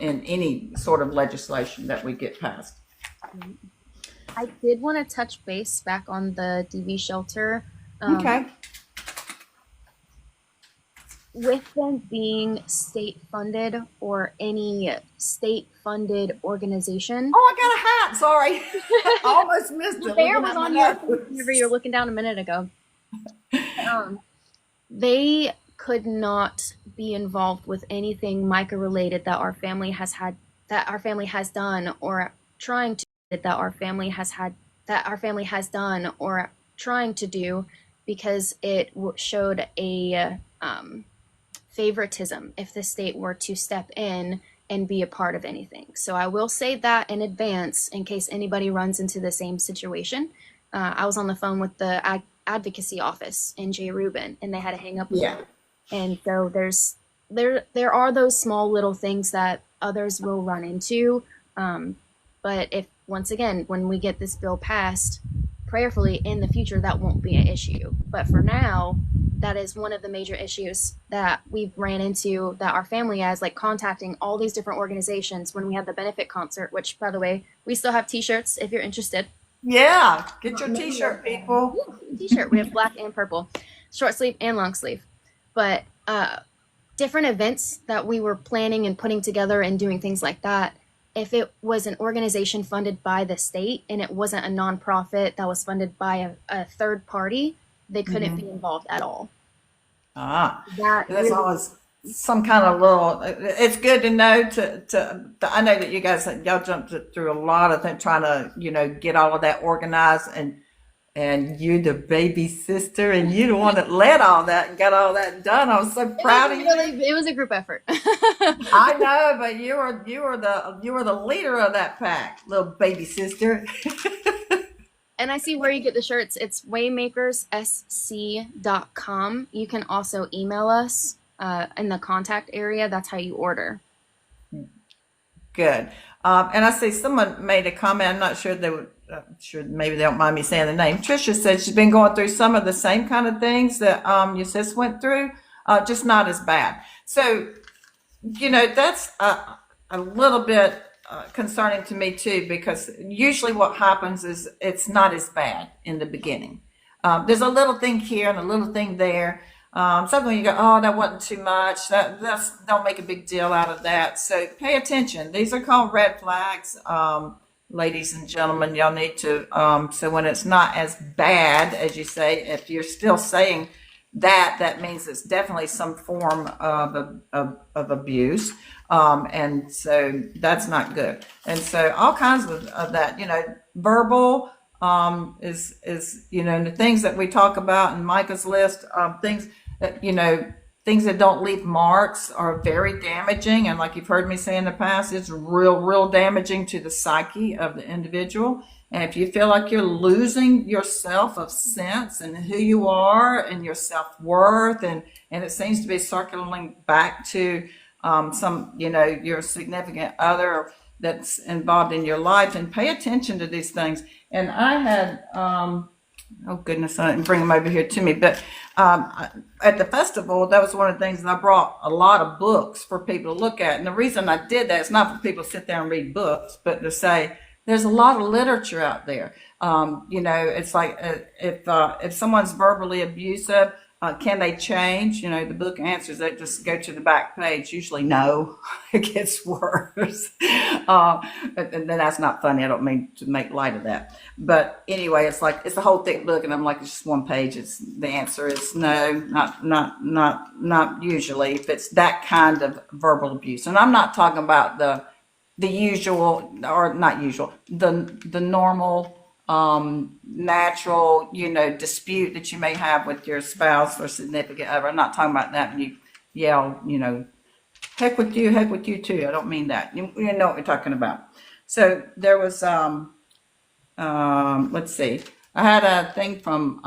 in any sort of legislation that we get passed. I did want to touch base back on the DV shelter. Okay. With them being state funded or any state funded organization. Oh, I got a hat. Sorry. I almost missed it. There was on your whenever you were looking down a minute ago. They could not be involved with anything MICA related that our family has had, that our family has done, or trying to, that our family has had, that our family has done or trying to do, because it showed a favoritism if the state were to step in and be a part of anything. So I will say that in advance in case anybody runs into the same situation. I was on the phone with the advocacy office in J. Rubin, and they had to hang up with me. And so there are those small little things that others will run into. But if, once again, when we get this bill passed, prayerfully in the future, that won't be an issue. But for now, that is one of the major issues that we've ran into, that our family has, like contacting all these different organizations when we had the benefit concert, which, by the way, we still have t-shirts if you're interested. Yeah, get your t-shirt, people. Yeah, t-shirt. We have black and purple, short sleeve and long sleeve. But different events that we were planning and putting together and doing things like that, if it was an organization funded by the state and it wasn't a nonprofit that was funded by a third party, they couldn't be involved at all. That's really, always some kind of little, it's good to know I know that you guys, y'all jumped through a lot of things trying to, get all of that organized, and you're the baby sister, and you the one that led all that and got all that done. I was so proud of you. It was a group effort. I know, but you were the leader of that pack, little baby sister. And I see where you get the shirts. It's waymakerssc.com. You can also email us in the contact area. That's how you order. Good. And I see someone made a comment. I'm not sure they would. Sure, maybe they don't mind me saying the name. Tricia said she's been going through some of the same kind of things that your sis went through, just not as bad. So, that's a little bit concerning to me too, because usually what happens is it's not as bad in the beginning. There's a little thing here and a little thing there. Something you go, oh, that wasn't too much. That's don't make a big deal out of that. So pay attention. These are called red flags. Ladies and gentlemen, y'all need to, so when it's not as bad as you say, if you're still saying that means it's definitely some form of abuse. And so that's not good. And so all kinds of that, verbal, is, the things that we talk about in Micah's list, things that, things that don't leave marks are very damaging. And like you've heard me say in the past, it's real damaging to the psyche of the individual. And if you feel like you're losing your self of sense and who you are and your self-worth, and it seems to be circling back to some, your significant other that's involved in your life, and pay attention to these things. And I had, oh goodness, I didn't bring them over here to me, but at the festival, that was one of the things that I brought a lot of books for people to look at. And the reason I did that is not for people to sit there and read books, but to say there's a lot of literature out there. It's like if someone's verbally abusive, can they change? The book answers that. Just go to the back page. Usually, no, it gets worse. And then that's not funny. I don't mean to make light of that. But anyway, it's like it's a whole thick book, and I'm like, it's just one page. The answer is no, not usually. If it's that kind of verbal abuse, and I'm not talking about the the usual, or not usual, the normal, natural, dispute that you may have with your spouse or significant other. I'm not talking about that when you yell, heck with you too. I don't mean that. You know what we're talking about. So there was, let's see. I had a thing from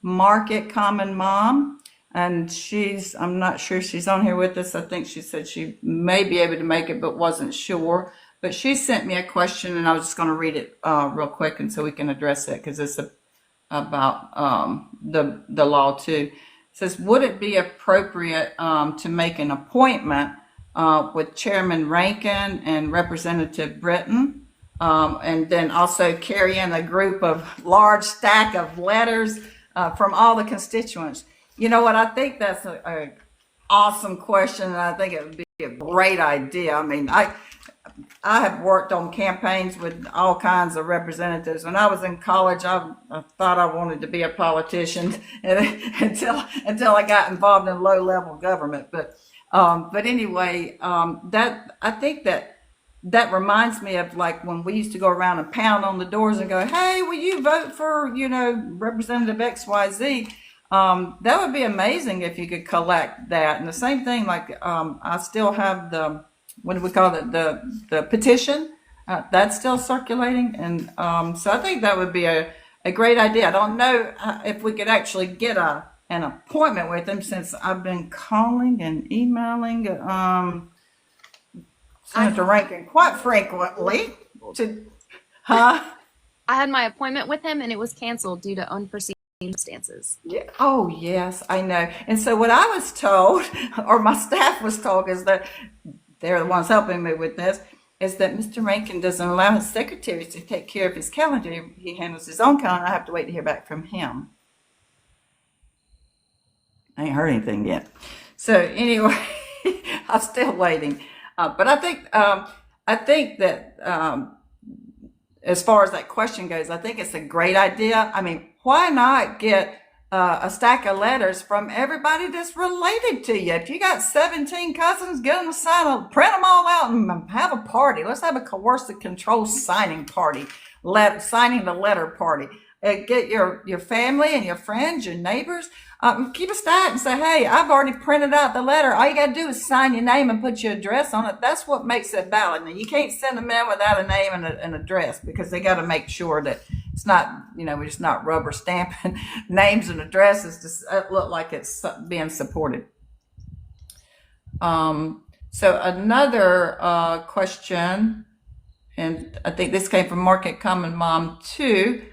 Market Common Mom, and I'm not sure she's on here with us. I think she said she may be able to make it, but wasn't sure. But she sent me a question, and I was just going to read it real quick, and so we can address it because it's about the law too. It says, would it be appropriate to make an appointment with Chairman Rankin and Representative Britton? And then also carry in a large stack of letters from all the constituents. You know what? I think that's a awesome question, and I think it would be a great idea. I mean, I have worked on campaigns with all kinds of representatives. When I was in college, I thought I wanted to be a politician until I got involved in low-level government. But anyway, that I think that reminds me of like when we used to go around and pound on the doors and go, hey, will you vote for, Representative XYZ? That would be amazing if you could collect that. And the same thing, like I still have what do we call it? The petition. That's still circulating. And so I think that would be a great idea. I don't know if we could actually get an appointment with him, since I've been calling and emailing Senator Rankin quite frequently I had my appointment with him and it was canceled due to unforeseen circumstances. Yeah. Oh, yes, I know. And so what I was told, or my staff was told, is that they're the ones helping me with this, is that Mr. Rankin doesn't allow his secretaries to take care of his calendar. He handles his own calendar. I have to wait to hear back from him. I ain't heard anything yet. So anyway, I'm still waiting. But I think that as far as that question goes, I think it's a great idea. I mean, why not get a stack of letters from everybody that's related to you? If you got 17 cousins, get them to sign print them all out and have a party. Let's have a coercive control signing party, signing the letter party. Get your family and your friends, your neighbors, keep a stack and say, hey, I've already printed out the letter. All you got to do is sign your name and put your address on it. That's what makes it valid. Now, you can't send them in without a name and an address, because they got to make sure that it's not, we're just not rubber stamping names and addresses to look like it's being supported. So another question, and I think this came from Market Common Mom too.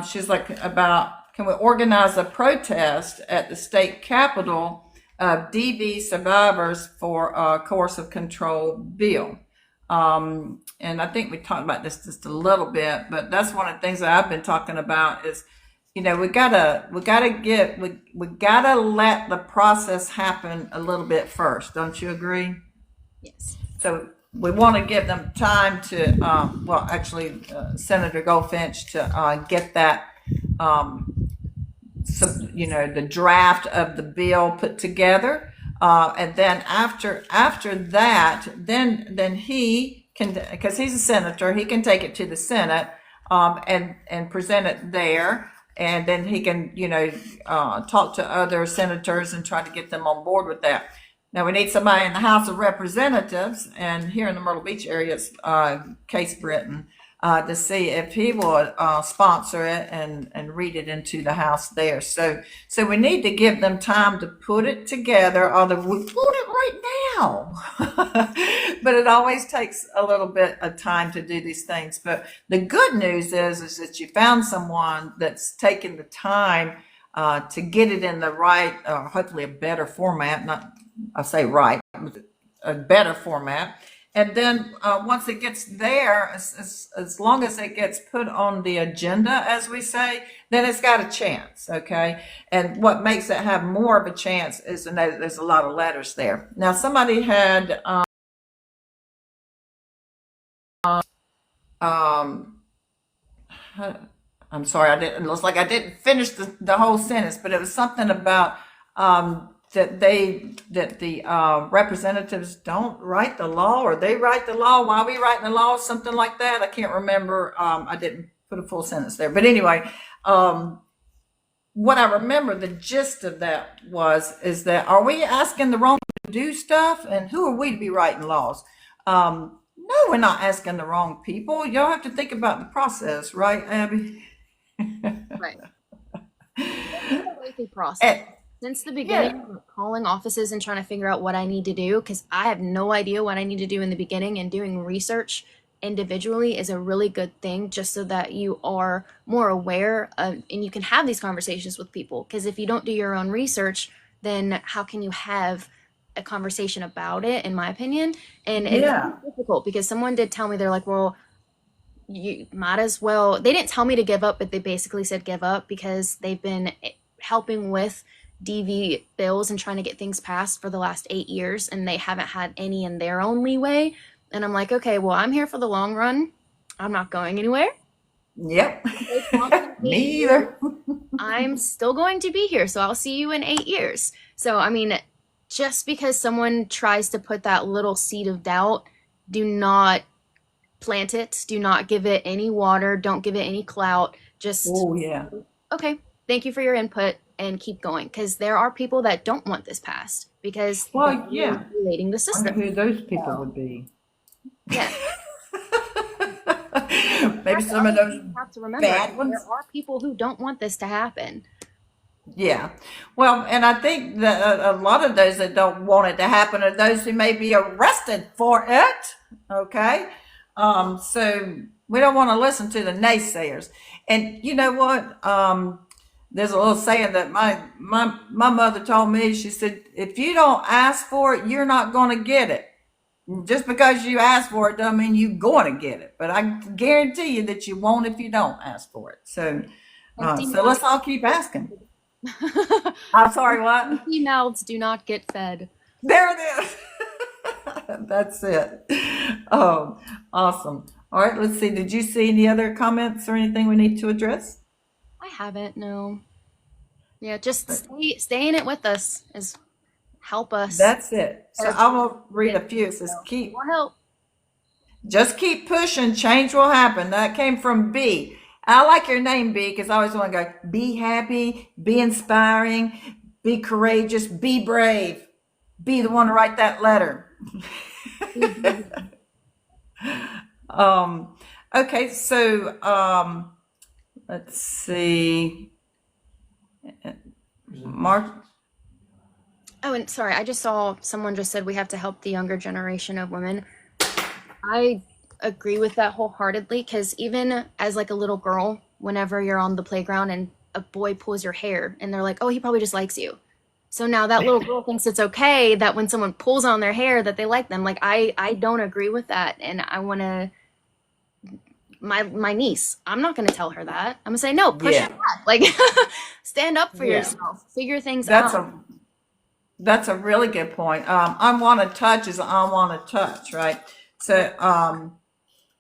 She's like, can we organize a protest at the state capitol of DV survivors for a coercive control bill? And I think we talked about this just a little bit, but that's one of the things that I've been talking about is, we gotta let the process happen a little bit first. Don't you agree? Yes. So we want to give them time to, Senator Goldfinch to get that, the draft of the bill put together. And then after that, then he can, because he's a senator, he can take it to the Senate, and present it there. And then he can, talk to other senators and try to get them on board with that. Now, we need somebody in the House of Representatives, and here in the Myrtle Beach area, it's Case Britton, to see if he will sponsor it and read it into the House there. So we need to give them time to put it together, although we put it right now. But it always takes a little bit of time to do these things. But the good news is that you found someone that's taken the time to get it in the right, hopefully a better format, I say right, a better format. And then once it gets there, as long as it gets put on the agenda, as we say, then it's got a chance, okay? And what makes it have more of a chance is to know that there's a lot of letters there. Now, somebody had, I'm sorry, it looks like I didn't finish the whole sentence, but it was something about that the representatives don't write the law, or they write the law while we write the law, something like that. I can't remember. I didn't put a full sentence there, but anyway, what I remember, the gist of that is that, are we asking the wrong people to do stuff, and who are we to be writing laws? No, we're not asking the wrong people. Y'all have to think about the process, right, Abby? Right. It's a lengthy process. Eh, Since the yeah, beginning, I'm calling offices and trying to figure out what I need to do because I have no idea what I need to do in the beginning, and doing research individually is a really good thing just so that you are more aware of, and you can have these conversations with people, because if you don't do your own research, then how can you have a conversation about it, in my opinion? And it's yeah, difficult because someone did tell me, they're like, well, you might as well, they didn't tell me to give up, but they basically said give up because they've been helping with DV bills and trying to get things passed for the last 8 years, and they haven't had any in their own leeway. And I'm like, okay, well, I'm here for the long run. I'm not going anywhere. yep. They promised me Me 8 years. either. I'm still going to be here, so I'll see you in 8 years. So, I mean, just because someone tries to put that little seed of doubt, do not plant it. Do not give it any water. Don't give it any clout. Just, Oh, yeah. okay, thank you for your input and keep going. Because there are people that don't want this passed because they're Well, yeah. manipulating the Wonder system. who those people So, would be. yeah. Maybe That's the some of other those thing you have to remember. bad There ones. are people who don't want this to happen. Yeah. Well, and I think that a lot of those that don't want it to happen are those who may be arrested for it. Okay. So we don't want to listen to the naysayers. And you know what? There's a little saying that my mother told me. She said, if you don't ask for it, you're not going to get it. Just because you ask for it doesn't mean you're going to get it. But I guarantee you that you won't if you don't ask for it. So, Empty so let's mouths. all keep asking. I'm sorry, what? Empty mouths do not get fed. There it is. That's it. Oh, awesome. All right, let's see. Did you see any other comments or anything we need to address? I haven't, no. Yeah, just stay in it with us is help us That's it. So I educate will read get a few. It says, more help. just keep pushing. Change will happen. That came from B. I like your name, B, because I always want to go, be happy, be inspiring, be courageous, be brave, be the one to write that letter. Um, okay, so let's see. Mark, Oh, and sorry, I just saw someone just said we have to help the younger generation of women. I agree with that wholeheartedly because even as like a little girl, whenever you're on the playground and a boy pulls your hair and they're like, "Oh, he probably just likes you." So now that little girl thinks it's okay that when someone pulls on their hair that they like them. Like I don't agree with that, and I want to my niece. I'm not going to tell her that. I'm going to say, "No, push it yeah, back." Like stand up for yeah. yourself. Figure things That's out. a that's a really good point. I want to touch is I want to touch, right? So,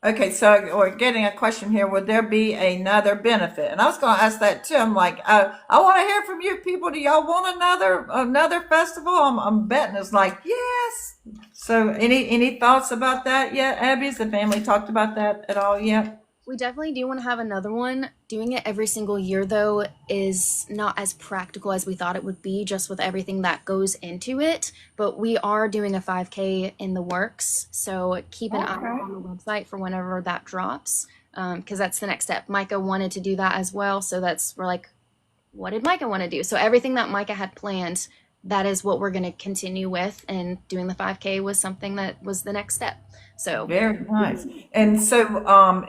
okay, so we're getting a question here. Would there be another benefit? And I was going to ask that too. I'm like, I want to hear from you people. Do y'all want another festival? I'm betting it's like yes. So, any thoughts about that yet, Abby? Has the family talked about that at all yet? We definitely do want to have another one. Doing it every single year, though, is not as practical as we thought it would be, just with everything that goes into it. But we are doing a 5K in the works, so keep an eye Okay. on the website for whenever that drops, because that's the next step. Micah wanted to do that as well, so we're like, what did Micah want to do? So everything that Micah had planned, that is what we're going to continue with, and doing the 5K was something that was the next step. So Very nice. And so,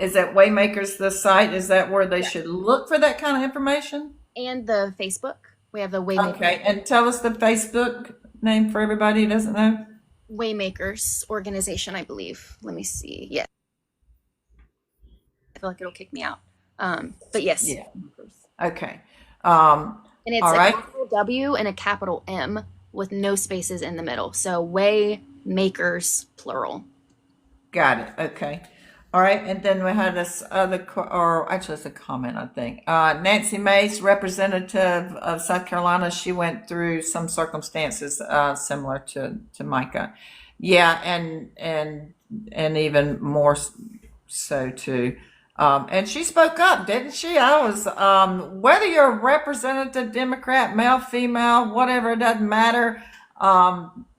is that Waymakers the site? Is that where they should look for that kind of information? and the Facebook, we have the Waymaker Okay, and tell us the Facebook name for everybody who doesn't know. Waymakers organization, I believe. Let me see. Yeah, I feel like it'll kick me out. But yes, Yeah. Okay. and it's All a right. capital W and a capital M with no spaces in the middle. So Waymakers plural. Got it. Okay. All right, and then we had this other, or actually it's a comment, I think. Nancy Mace, representative of South Carolina, she went through some circumstances similar to Micah. Yeah, and even more so too. And she spoke up, didn't she? I was, whether you're a representative, Democrat, male, female, whatever, it doesn't matter.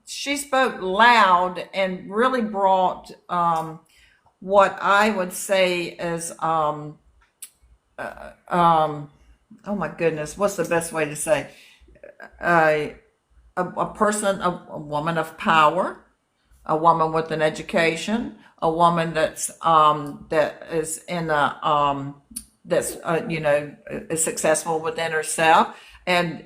She spoke loud and really brought what I would say is, oh my goodness, what's the best way to say? A, a person, a woman of power, a woman with an education, a woman that is in a that's is successful within herself, and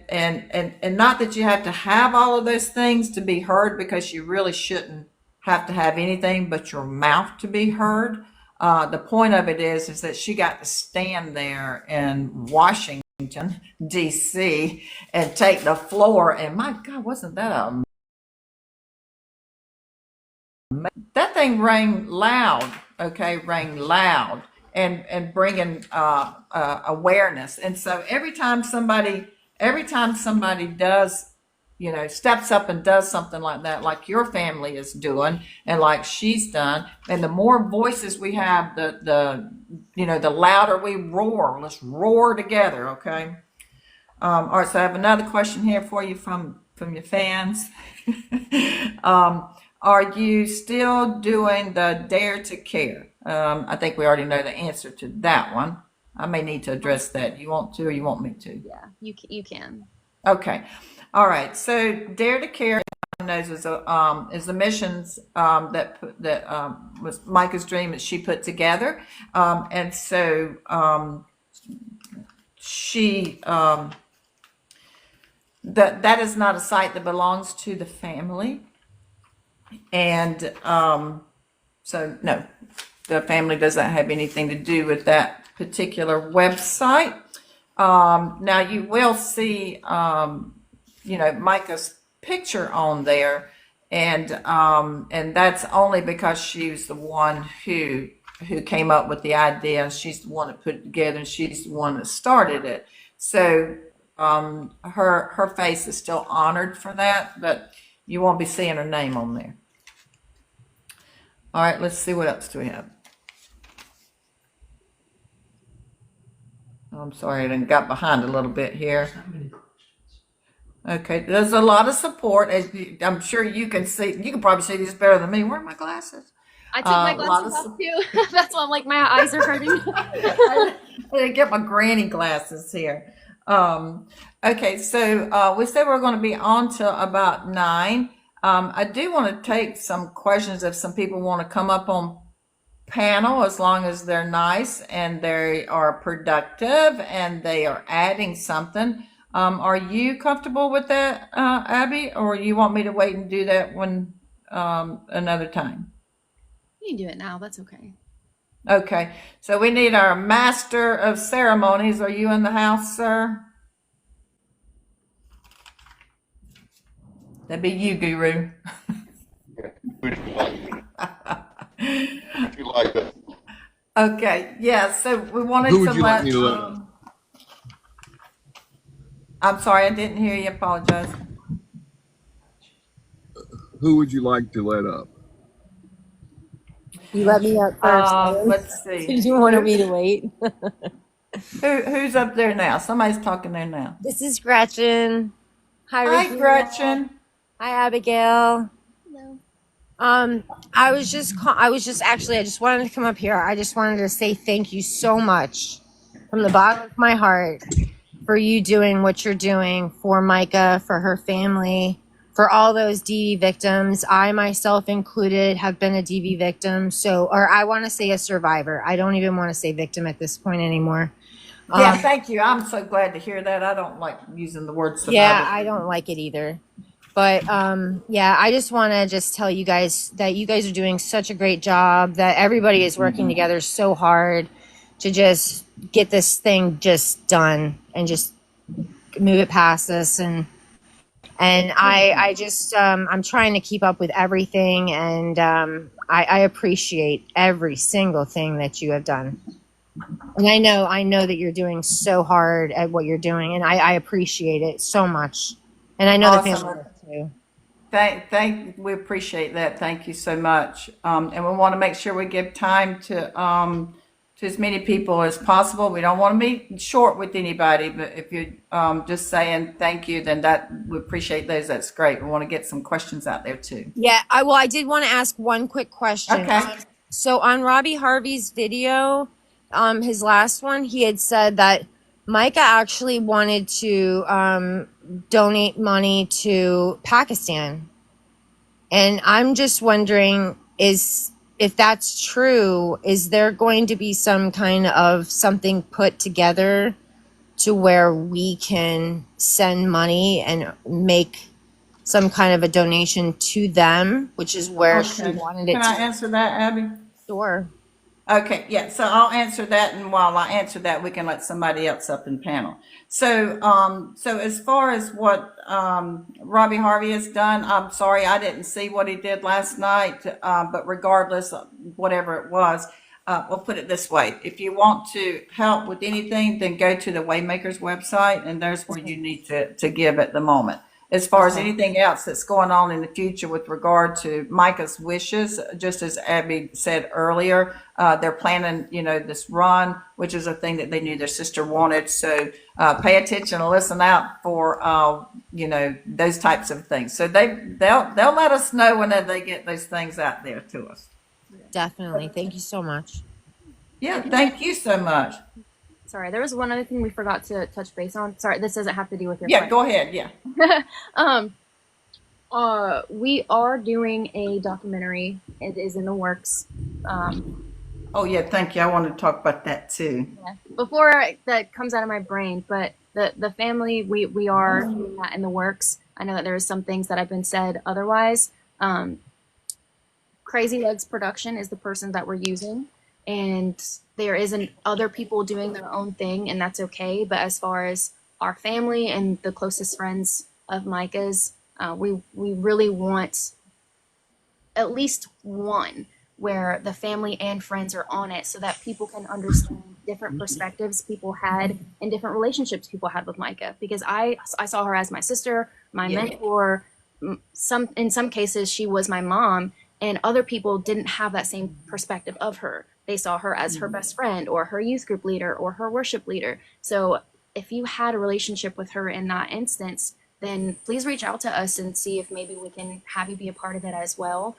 not that you have to have all of those things to be heard, because you really shouldn't have to have anything but your mouth to be heard. The point of it is that she got to stand there in Washington D.C. and take the floor, and my God, wasn't that a that thing rang loud, okay, rang loud, and bringing awareness. And so every time somebody does, steps up and does something like that, like your family is doing and like she's done, and the more voices we have, the louder we roar. Let's roar together, okay? All right, so I have another question here for you from your fans. Are you still doing the Dare to Care? I think we already know the answer to that one. I may need to address that. You want to, or you want me to? Yeah, you can. Okay. All right. So Dare to Care, knows, is the missions that was Micah's dream that she put together, and so she that is not a site that belongs to the family. And so, no, the family doesn't have anything to do with that particular website. Now, you will see, Micah's picture on there, and that's only because she's the one who came up with the idea. She's the one that put it together, and she's the one that started it. So her face is still honored for that, but you won't be seeing her name on there. All right, let's see what else do we have. I'm sorry, I done got behind a little bit here. Okay, there's a lot of support, as I'm sure you can see. You can probably see these better than me. Where are my glasses? I took my glasses off too. That's why I'm like, my eyes are hurting. I didn't get my granny glasses here. Okay, so we said we're going to be on till about 9. I do want to take some questions if some people want to come up on panel, as long as they're nice and they are productive and they are adding something. Are you comfortable with that, Abby, or you want me to wait and do that when another time? You can do it now. That's okay. Okay, so we need our master of ceremonies. Are you in the house, sir? That'd be you, Guru. Would you like that? Okay, yeah, so we wanted Who would to you like let, me to let? I'm sorry, I didn't hear you, apologize. Who would you like to let up? You let me up first. Adam. Let's see. Did you want me to wait? Who's up there now? Somebody's talking there now. This is Gretchen. Hi, Hi, Regina. Gretchen. Hi, Abigail. Hello. I just wanted to come up here. I just wanted to say thank you so much from the bottom of my heart for you doing what you're doing for Micah, for her family, for all those DV victims. I myself included have been a DV victim. Or I want to say a survivor. I don't even want to say victim at this point anymore. Yeah, thank you. I'm so glad to hear that. I don't like using the word survivor. Yeah, I don't like it either. But yeah, I just want to tell you guys that you guys are doing such a great job, that everybody is working together so hard to just get this thing just done and just move it past us. And And I just, I'm trying to keep up with everything, and I appreciate every single thing that you have done. And I know that you're doing so hard at what you're doing, and I appreciate it so much. And I know the family Awesome. does too. We appreciate that. Thank you so much. And we want to make sure we give time to as many people as possible. We don't want to be short with anybody, but if you're just saying thank you, then that we appreciate those. That's great. We want to get some questions out there too. Yeah, I did want to ask one quick question. Okay. So on Robbie Harvey's video, his last one, he had said that Micah actually wanted to donate money to Pakistan. And I'm just wondering, if that's true, is there going to be some kind of something put together to where we can send money and make some kind of a donation to them, which is where she Okay. wanted it Can I to answer that, Abby? store? Okay, yeah, so I'll answer that, and while I answer that, we can let somebody else up in panel. So as far as what Robbie Harvey has done, I'm sorry I didn't see what he did last night, but regardless of whatever it was, we'll put it this way: if you want to help with anything, then go to the Waymakers website, and there's where you need to give at the moment. As far as anything else that's going on in the future with regard to Micah's wishes, just as Abby said earlier, they're planning, this run, which is a thing that they knew their sister wanted. So pay attention and listen out for, those types of things. So they'll let us know whenever they get those things out there to us. Definitely. Thank you so much. Yeah, thank you so much. Sorry, there was one other thing we forgot to touch base on. Sorry, this doesn't have to do with your Yeah, go ahead. Yeah. We are doing a documentary. It is in the works. Oh, yeah, thank you. I wanted to talk about that too. Yeah. Before that comes out of my brain, but the family, we are doing that in the works. I know that there are some things that have been said otherwise. Crazy Legs Production is the person that we're using, and there isn't other people doing their own thing, and that's okay. But as far as our family and the closest friends of Micah's, we really want at least one where the family and friends are on it, so that people can understand different perspectives people had and different relationships people had with Micah. Because I saw her as my sister, my mentor. In some cases, she was my mom, and other people didn't have that same perspective of her. They saw her as her best friend or her youth group leader or her worship leader. So if you had a relationship with her in that instance, then please reach out to us and see if maybe we can have you be a part of it as well.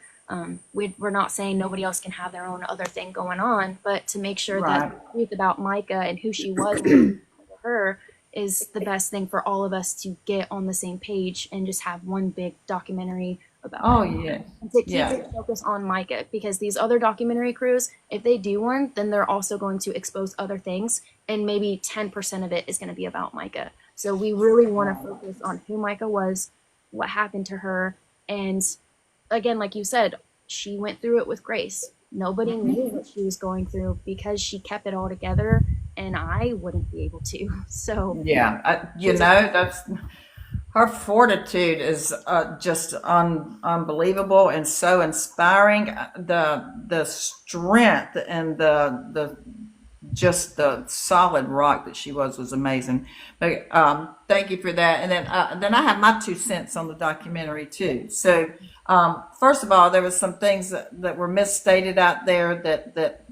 We're not saying nobody else can have their own other thing going on, but to make sure that the truth about Micah and who she was to her is the best thing for all of us to get on the same page and just have one big documentary about her. Yeah. And to keep it focused on Micah, because these other documentary crews, if they do one, then they're also going to expose other things, and maybe 10% of it is going to be about Micah. So we really want to focus on who Micah was, what happened to her, and again, like you said, she went through it with grace. Nobody knew what she was going through because she kept it all together, and I wouldn't be able to. So that's her fortitude is just unbelievable and so inspiring. The strength and the just the solid rock that she was amazing. But thank you for that. And then I have my 2 cents on the documentary too. So first of all, there was some things that were misstated out there that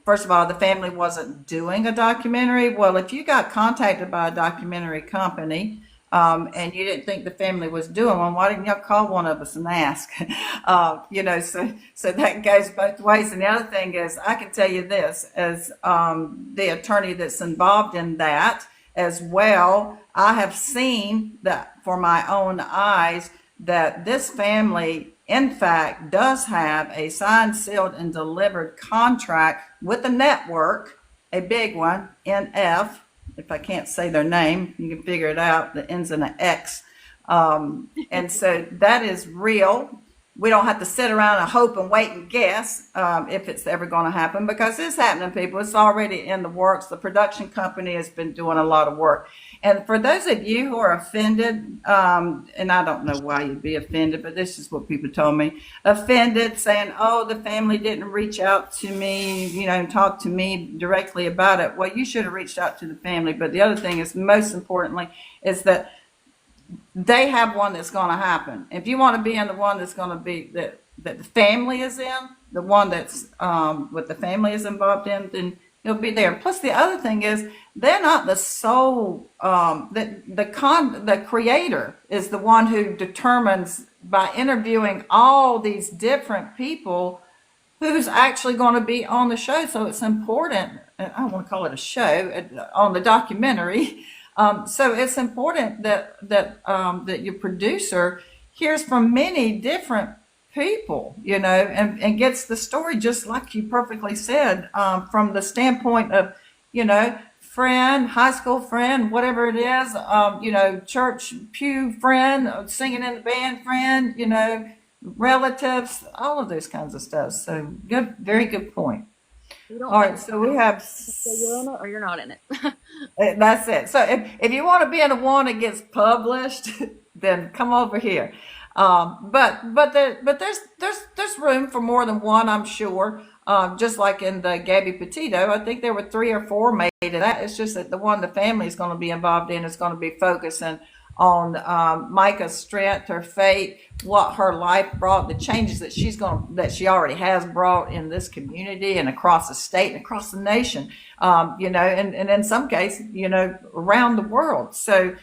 first of all, the family wasn't doing a documentary. Well, if you got contacted by a documentary company and you didn't think the family was doing one, why didn't y'all call one of us and ask? So that goes both ways. And the other thing is, I can tell you this, as the attorney that's involved in that as well, I have seen that for my own eyes that this family, in fact, does have a signed, sealed, and delivered contract with the network, a big one, NF. If I can't say their name, you can figure it out. That ends in an X. And so that is real. we don't have to sit around and hope and wait and guess if it's ever going to happen, because it's happening, people. It's already in the works. The production company has been doing a lot of work. And for those of you who are offended, and I don't know why you'd be offended, but this is what people told me, offended, saying, oh, the family didn't reach out to me, and talk to me directly about it. Well, you should have reached out to the family. But the other thing is, most importantly, is that they have one that's going to happen. If you want to be in the one that's going to be that the family is in, the one that's what the family is involved in, then you'll be there. Plus, the other thing is, they're not the sole. The creator is the one who determines, by interviewing all these different people, who's actually going to be on the show. So it's important. I don't want to call it a show, on the documentary. So it's important that your producer hears from many different people, and gets the story, just like you perfectly said, from the standpoint of, friend, high school friend, whatever it is, church pew friend, singing in the band friend, relatives, all of those kinds of stuff. So good, very good point. All right, so we have. So you're in it or you're not in it. That's it. So if you want to be in the one that gets published, then come over here. But there's room for more than one, I'm sure. Just like in the Gabby Petito, I think there were 3 or 4 made of that. It's just that the one the family is going to be involved in is going to be focusing on Micah's strength, her faith, what her life brought, the changes that she already has brought in this community and across the state and across the nation, and in some cases, around the world. So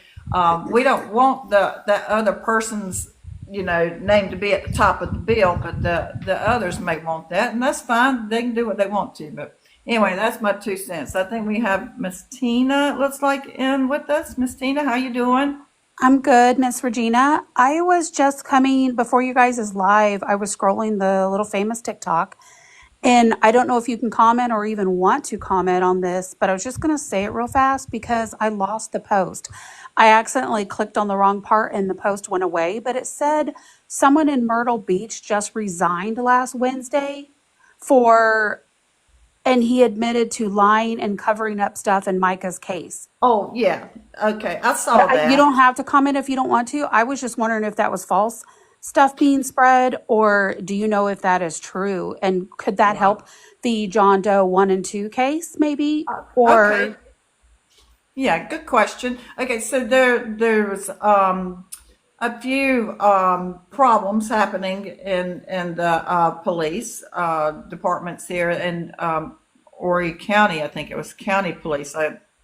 we don't want that other person's name to be at the top of the bill, but the others may want that, and that's fine. They can do what they want to. But anyway, that's my 2 cents. I think we have Miss Tina, it looks like, in with us. Miss Tina, how you doing? I'm good, Miss Regina. I was just coming before you guys is live. I was scrolling the Little Famous TikTok, and I don't know if you can comment or even want to comment on this, but I was just going to say it real fast because I lost the post. I accidentally clicked on the wrong part and the post went away, but it said someone in Myrtle Beach just resigned last Wednesday and he admitted to lying and covering up stuff in Micah's case. Oh, yeah. Okay, I saw that. You don't have to comment if you don't want to. I was just wondering if that was false stuff being spread, or do you know if that is true? And could that help the John Doe 1 and 2 case, maybe? Okay. Yeah, good question. Okay, so there's a few problems happening in the police departments here in Horry County. I think it was county police.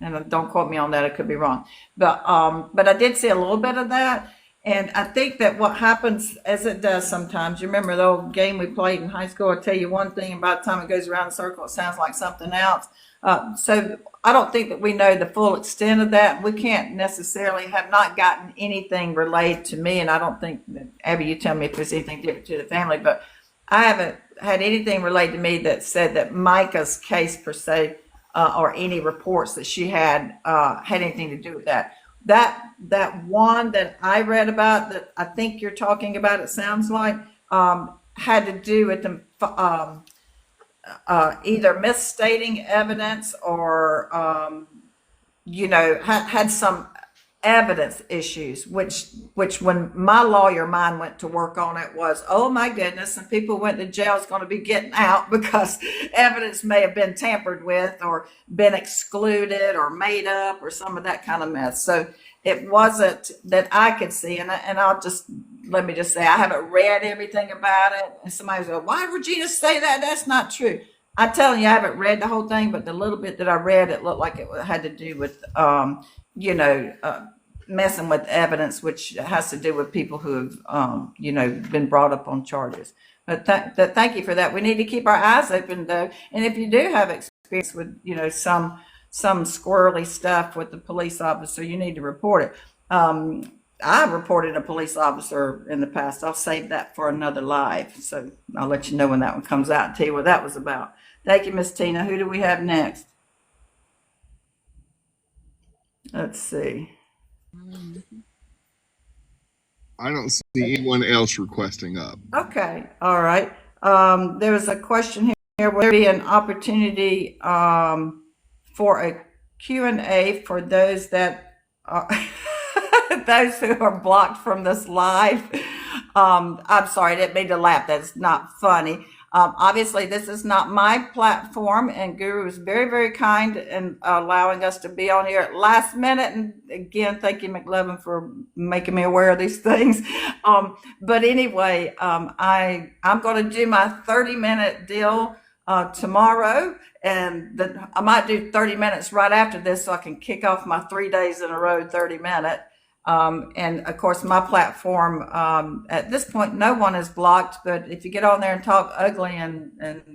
And don't quote me on that; I could be wrong. But I did see a little bit of that, and I think that what happens, as it does sometimes. You remember the old game we played in high school? I tell you one thing, and by the time it goes around the circle, it sounds like something else. So I don't think that we know the full extent of that. We can't necessarily have not gotten anything relayed to me, and I don't think that, Abby, you tell me if there's anything different to the family, but I haven't had anything relayed to me that said that Micah's case per se, or any reports that she had anything to do with that. That one that I read about, that I think you're talking about, it sounds like, had to do with them either misstating evidence or had some evidence issues, which when my lawyer mind went to work on it was, oh my goodness, and people went to jail is going to be getting out because evidence may have been tampered with or been excluded or made up or some of that kind of mess. So it wasn't that I could see, and let me just say, I haven't read everything about it. And somebody's like, why did Regina say that? That's not true. I'm telling you, I haven't read the whole thing, but the little bit that I read, it looked like it had to do with, messing with evidence, which has to do with people who have, been brought up on charges. But thank you for that. We need to keep our eyes open, though. And if you do have experience with, some squirrely stuff with the police officer, you need to report it. I reported a police officer in the past. I'll save that for another live. So I'll let you know when that one comes out and tell you what that was about. Thank you, Miss Tina. Who do we have next? Let's see. I don't see anyone else requesting up. Okay, all right. There was a question here, will there be an opportunity for a Q&A for those that are those who are blocked from this live? I'm sorry, I didn't mean to laugh. That's not funny. Obviously, this is not my platform, and Guru is very, very kind in allowing us to be on here at last minute. And again, thank you, McLovin, for making me aware of these things. But anyway, I'm going to do my 30-minute deal tomorrow, and I might do 30 minutes right after this so I can kick off my 3 days in a row, 30-minute. And of course, my platform, at this point, no one is blocked, but if you get on there and talk ugly and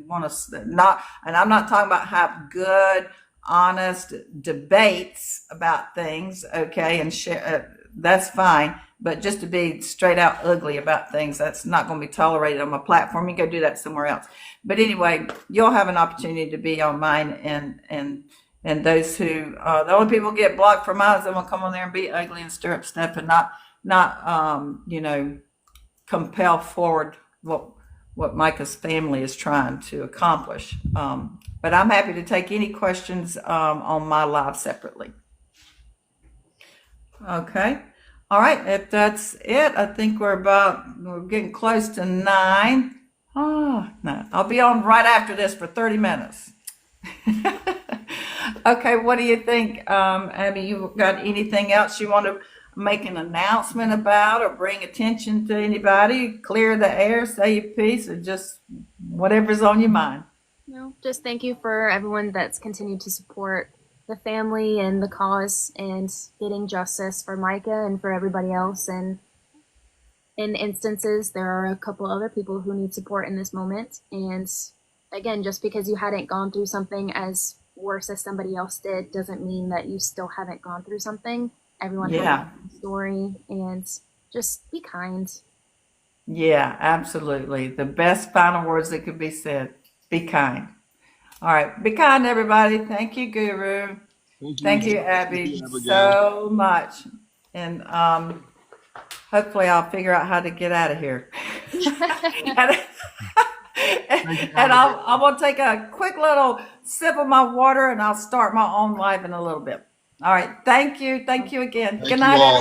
want to not, and I'm not talking about have good, honest debates about things, okay, and share, that's fine. But just to be straight out ugly about things, that's not going to be tolerated on my platform. You can go do that somewhere else. But anyway, you'll have an opportunity to be on mine, and those who the only people who get blocked from mine is that will come on there and be ugly and stir up stuff and not compel forward what Micah's family is trying to accomplish. But I'm happy to take any questions on my live separately. Okay. All right. If that's it, I think we're getting close to 9. Oh, no. I'll be on right after this for 30 minutes. Okay, what do you think, Abby? You got anything else you want to make an announcement about or bring attention to anybody? Clear the air, say your piece, or just whatever's on your mind? No, just thank you for everyone that's continued to support the family and the cause and getting justice for Micah and for everybody else. And in instances, there are a couple other people who need support in this moment. And again, just because you hadn't gone through something as worse as somebody else did doesn't mean that you still haven't gone through something. Everyone has a story, and just be kind. Yeah, absolutely. The best final words that could be said. Be kind. All right. Be kind, everybody. Thank you, Guru. Thank you, Abby, so much. And hopefully I'll figure out how to get out of here. And I'm going to take a quick little sip of my water, and I'll start my own live in a little bit. All right. Thank you. Thank you again. Good night, everyone.